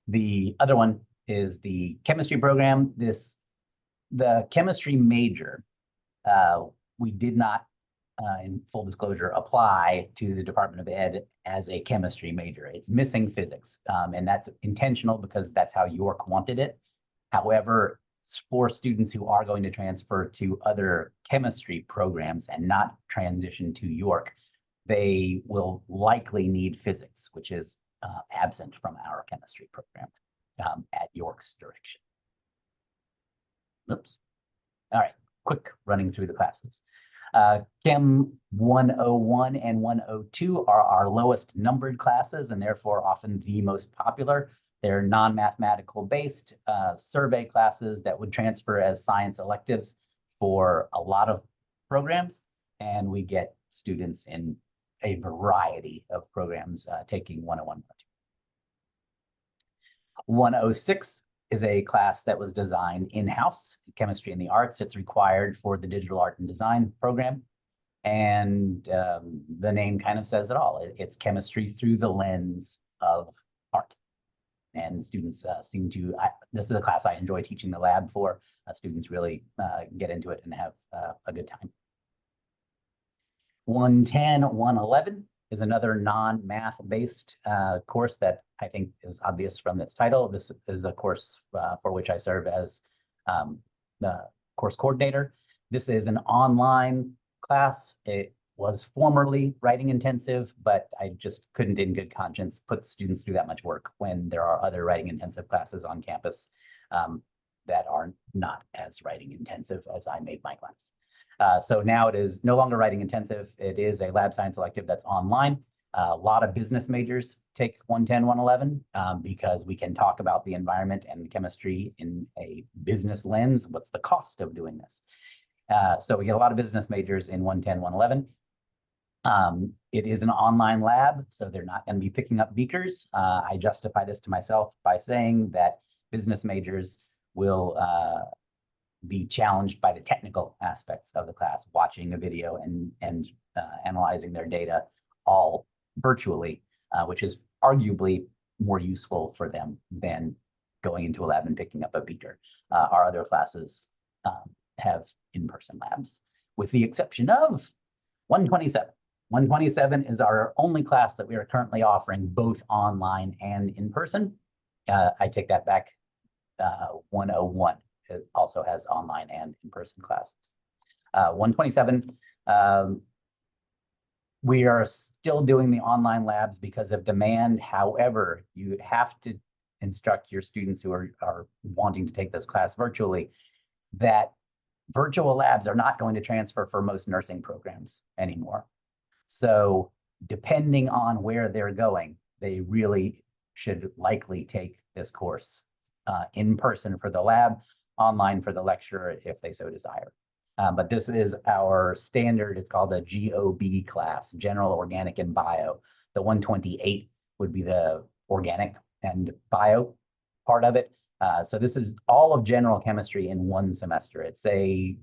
The other one is the chemistry program. The chemistry major, we did not, in full disclosure, apply to the Department of Ed as a chemistry major. It's missing physics, and that's intentional because that's how York wanted it. However, for students who are going to transfer to other chemistry programs and not transition to York, they will likely need physics, which is absent from our chemistry program at York's direction. Oops. All right, quick running through the classes. Chem 101 and 102 are our lowest numbered classes and therefore often the most popular. They're non-mathematical based survey classes that would transfer as science electives for a lot of programs. And we get students in a variety of programs taking 101. 106 is a class that was designed in-house, chemistry and the arts. It's required for the digital art and design program. And the name kind of says it all. It's chemistry through the lens of art. And students seem to, this is a class I enjoy teaching the lab for. Students really get into it and have a good time. 110, 111 is another non-math based course that I think is obvious from its title. This is a course for which I serve as the course coordinator. This is an online class. It was formerly writing intensive, but I just couldn't in good conscience put the students through that much work when there are other writing intensive classes on campus that are not as writing intensive as I made my class. So now it is no longer writing intensive. It is a lab science elective that's online. A lot of business majors take 110, 111 because we can talk about the environment and the chemistry in a business lens. What's the cost of doing this? So we get a lot of business majors in 110, 111. It is an online lab, so they're not going to be picking up beakers. I justify this to myself by saying that business majors will be challenged by the technical aspects of the class, watching a video and analyzing their data all virtually, which is arguably more useful for them than going into a lab and picking up a beaker. Our other classes have in-person labs, with the exception of 127. 127 is our only class that we are currently offering both online and in person. I take that back. 101 it also has online and in-person classes. 127, we are still doing the online labs because of demand. However, you have to instruct your students who are wanting to take this class virtually that virtual labs are not going to transfer for most nursing programs anymore. So depending on where they're going, they really should likely take this course in person for the lab, online for the lecturer if they so desire. But this is our standard. It's called a GOB class, General Organic and Bio. The 128 would be the organic and bio part of it. So this is all of general chemistry in one semester. It's a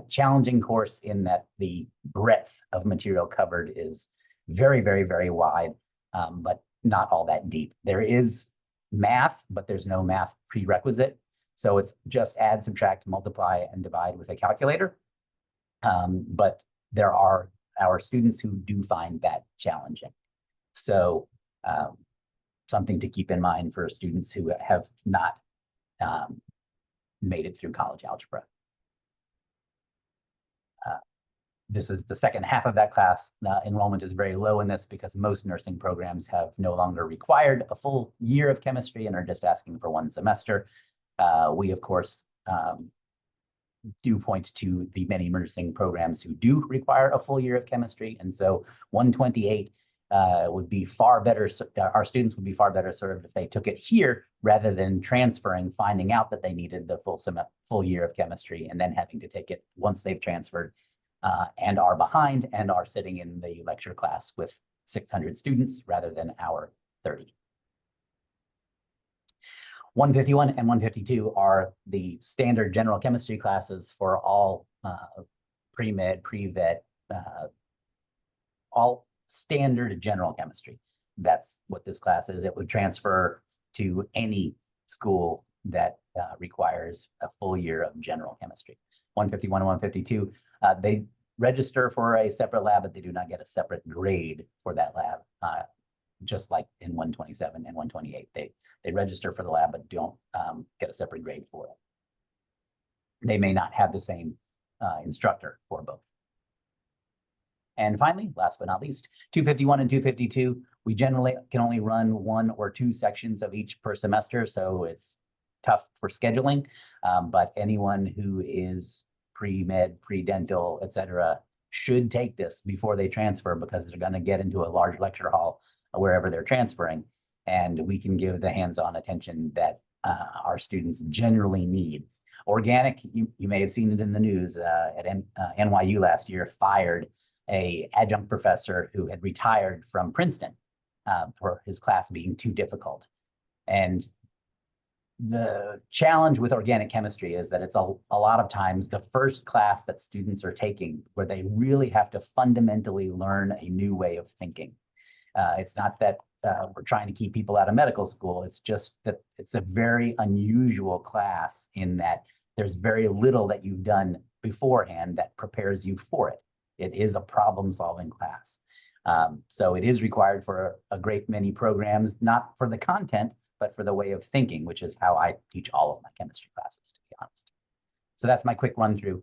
challenging course in that the breadth of material covered is very, very, very wide, but not all that deep. There is math, but there's no math prerequisite. So it's just add, subtract, multiply, and divide with a calculator. But there are our students who do find that challenging. So something to keep in mind for students who have not made it through college algebra. This is the second half of that class. Enrollment is very low in this because most nursing programs have no longer required a full year of chemistry and are just asking for one semester. We, of course, do point to the many nursing programs who do require a full year of chemistry. And so 128 would be far better, our students would be far better served if they took it here rather than transferring, finding out that they needed the full year of chemistry and then having to take it once they've transferred and are behind and are sitting in the lecture class with 600 students rather than our 30. 151 and 152 are the standard general chemistry classes for all pre-med, pre-vet, all standard general chemistry. That's what this class is. It would transfer to any school that requires a full year of general chemistry. 151 and 152, they register for a separate lab, but they do not get a separate grade for that lab, just like in 127 and 128. They register for the lab, but don't get a separate grade for it. They may not have the same instructor for both. And finally, last but not least, 251 and 252, we generally can only run 1 or 2 sections of each per semester, so it's tough for scheduling, but anyone who is pre-med, pre-dental, et cetera, should take this before they transfer because they're going to get into a large lecture hall wherever they're transferring, and we can give the hands-on attention that our students generally need. Organic, you may have seen it in the news, at NYU last year, fired an adjunct professor who had retired from Princeton for his class being too difficult. And the challenge with organic chemistry is that it's a lot of times the first class that students are taking where they really have to fundamentally learn a new way of thinking. It's not that we're trying to keep people out of medical school. It's just that it's a very unusual class in that there's very little that you've done beforehand that prepares you for it. It is a problem-solving class. So it is required for a great many programs, not for the content, but for the way of thinking, which is how I teach all of my chemistry classes, to be honest. So that's my quick run through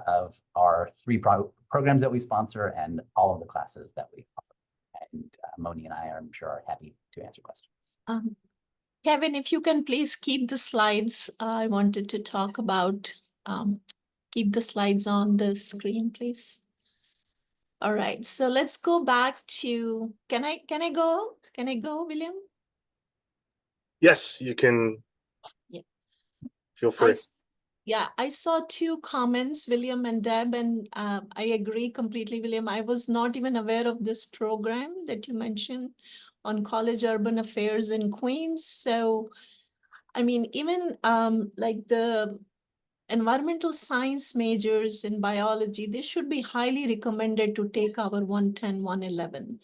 of our 3 programs that we sponsor and all of the classes that we offer. And Moni and I, I'm sure, are happy to answer questions. Kevin, if you can please keep the slides I wanted to talk about. Keep the slides on the screen, please. All right, so let's go back to, can I go, William? Yes, you can. Yeah. Feel free. I saw 2 comments, William and Deb, and I agree completely, William. I was not even aware of this program that you mentioned on College Urban Affairs in Queens. So, I mean, even like the environmental science majors in biology, they should be highly recommended to take our 110, 111.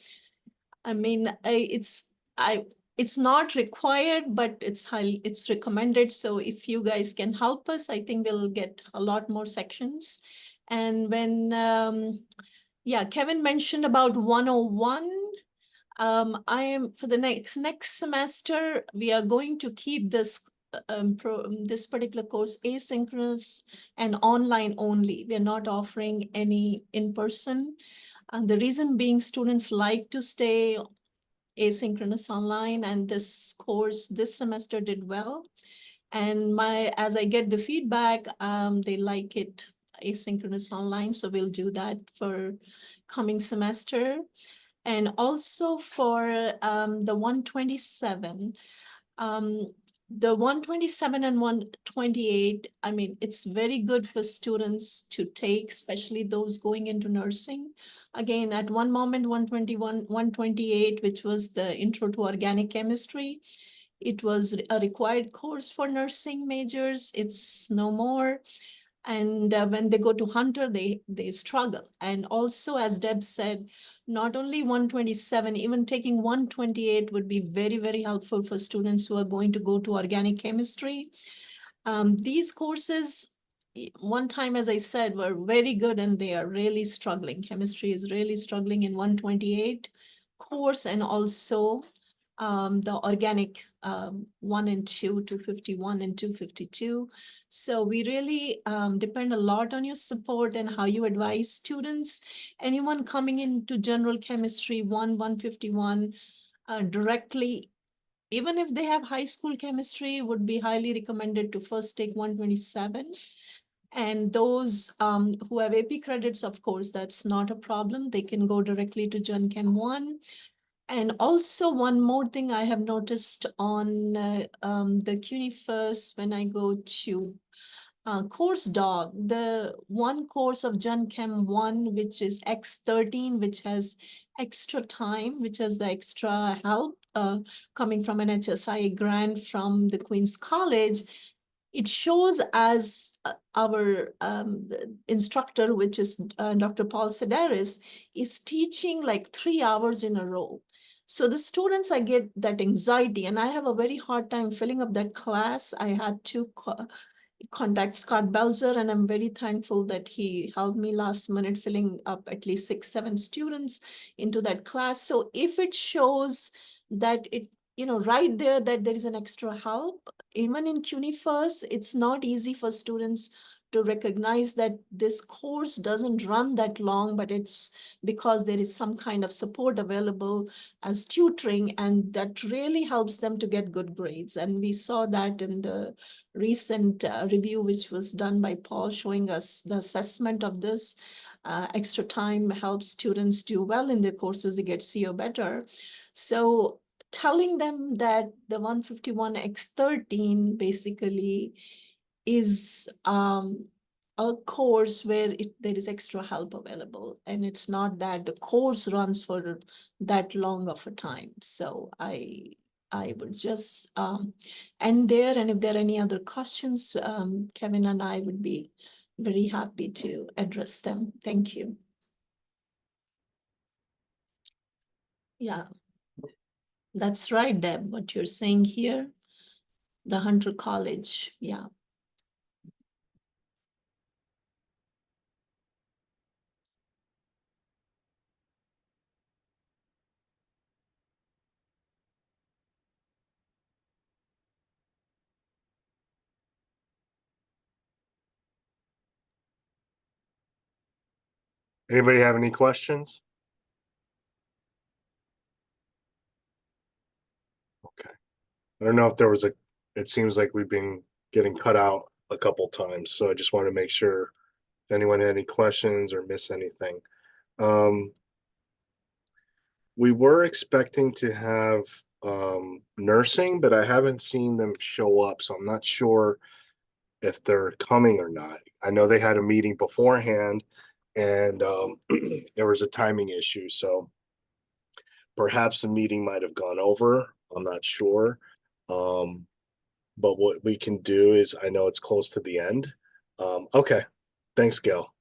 I mean, it's not required, but it's recommended. So if you guys can help us, I think we'll get a lot more sections. And when, Kevin mentioned about 101, I am for the next semester, we are going to keep this this particular course asynchronous and online only. We're not offering any in-person. And the reason being, students like to stay asynchronous online, and this course this semester did well. And as I get the feedback, they like it asynchronous online. So we'll do that for coming semester. And also for the 127, the 127 and 128, I mean, it's very good for students to take, especially those going into nursing. Again, at one moment, 121, 128, which was the Intro to Organic Chemistry, it was a required course for nursing majors. It's no more. And when they go to Hunter, they struggle. And also, as Deb said, not only 127, even taking 128 would be very, very helpful for students who are going to go to organic chemistry. These courses, one time, as I said, were very good, and they are really struggling. Chemistry is really struggling in 128 course, and also the organic 1 and 2, 251 and 252. So we really depend a lot on your support and how you advise students. Anyone coming into general chemistry 151 directly, even if they have high school chemistry, would be highly recommended to first take 127. And those who have AP credits, of course, that's not a problem. They can go directly to Gen Chem 1. And also one more thing I have noticed on the CUNY First, when I go to course dog, the one course of Gen Chem 1, which is X13, which has extra time, which has the extra help coming from an HSI grant from the Queen's College. It shows as our the instructor, which is Dr. Paul Sedaris, is teaching like 3 hours in a row. So the students, I get that anxiety, and I have a very hard time filling up that class. I had to contact Scott Belzer, and I'm very thankful that he helped me last minute filling up at least 6, 7 students into that class. So if it shows that it, right there that there is an extra help, even in CUNY First, it's not easy for students to recognize that this course doesn't run that long, but it's because there is some kind of support available as tutoring, and that really helps them to get good grades. And we saw that in the recent review, which was done by Paul, showing us the assessment of this. Extra time helps students do well in their courses, they get CO better. So telling them that the 151X13 basically is a course where there is extra help available, and it's not that the course runs for that long of a time. So I would just end there, and if there are any other questions, Kevin and I would be very happy to address them. Thank you. Yeah, that's right, Deb, what you're saying here, the Hunter College, yeah. Anybody have any questions? Okay. I don't know if there was it seems like we've been getting cut out a couple times, so I just want to make sure if anyone had any questions or miss anything. We were expecting to have nursing, but I haven't seen them show up, so I'm not sure if they're coming or not. I know they had a meeting beforehand, and there was a timing issue, so perhaps the meeting might have gone over. I'm not sure. But what we can do is, I know it's close to the end. Okay, thanks, Gail.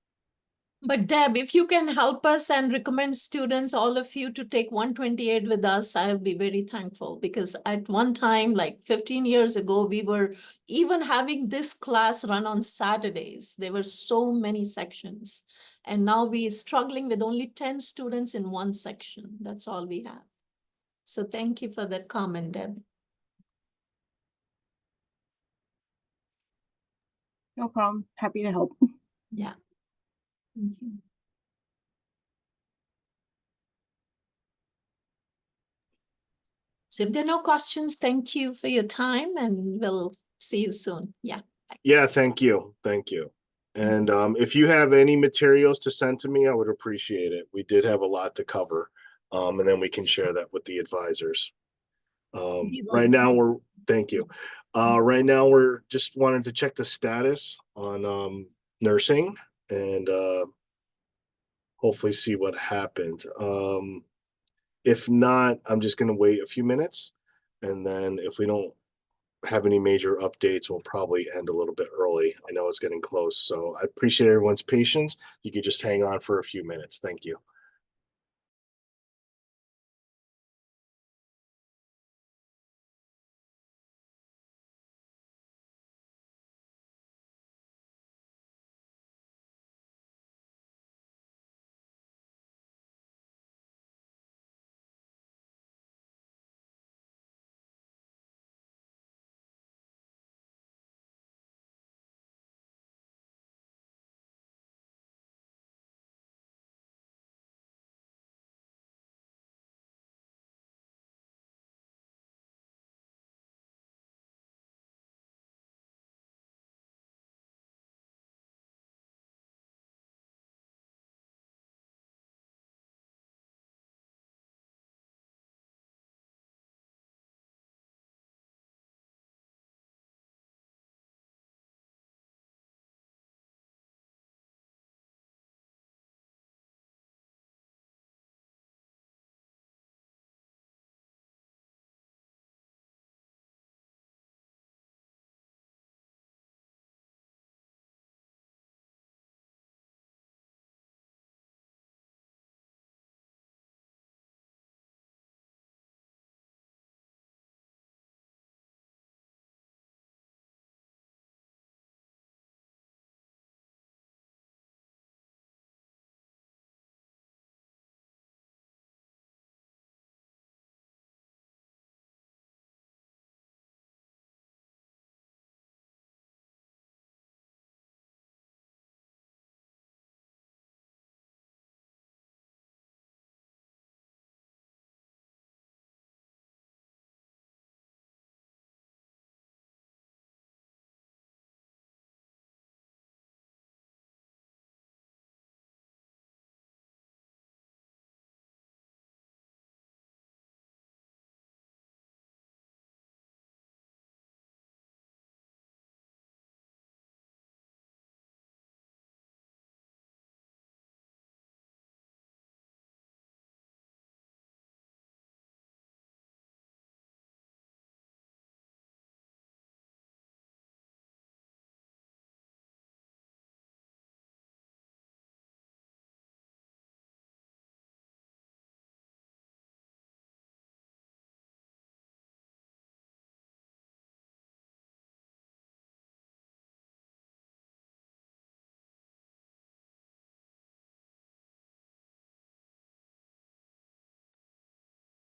But Deb, if you can help us and recommend students, all of you, to take 128 with us, I'll be very thankful, because at one time, like 15 years ago, we were even having this class run on Saturdays. There were so many sections. And now we're struggling with only 10 students in one section. That's all we have. So thank you for that comment, Deb. No problem. Happy to help. Yeah. Thank you. So if there are no questions, thank you for your time, and we'll see you soon. Yeah. Yeah, thank you. Thank you. And if you have any materials to send to me, I would appreciate it. We did have a lot to cover. And then we can share that with the advisors. Right now thank you. Right now we're just wanting to check the status on nursing and hopefully see what happened. If not, I'm just gonna wait a few minutes, and then if we don't have any major updates, we'll probably end a little bit early. I know it's getting close, so I appreciate everyone's patience. You could just hang on for a few minutes. Thank you.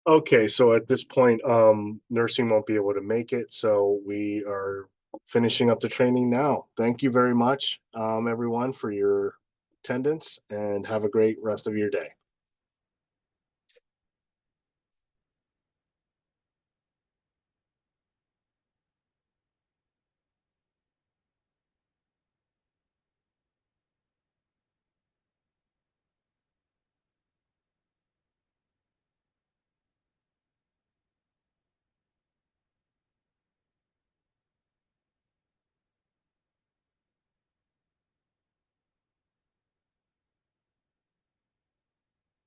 Okay, so at this point, nursing won't be able to make it, so we are finishing up the training now. Thank you very much, everyone, for your attendance, and have a great rest of your day.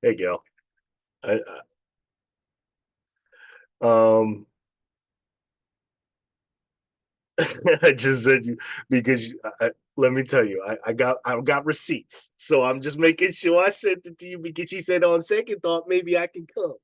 Hey, Gail. I, um, I just said you because let me tell you, I got receipts, so I'm just making sure I sent it to you because she said on second thought maybe I can come.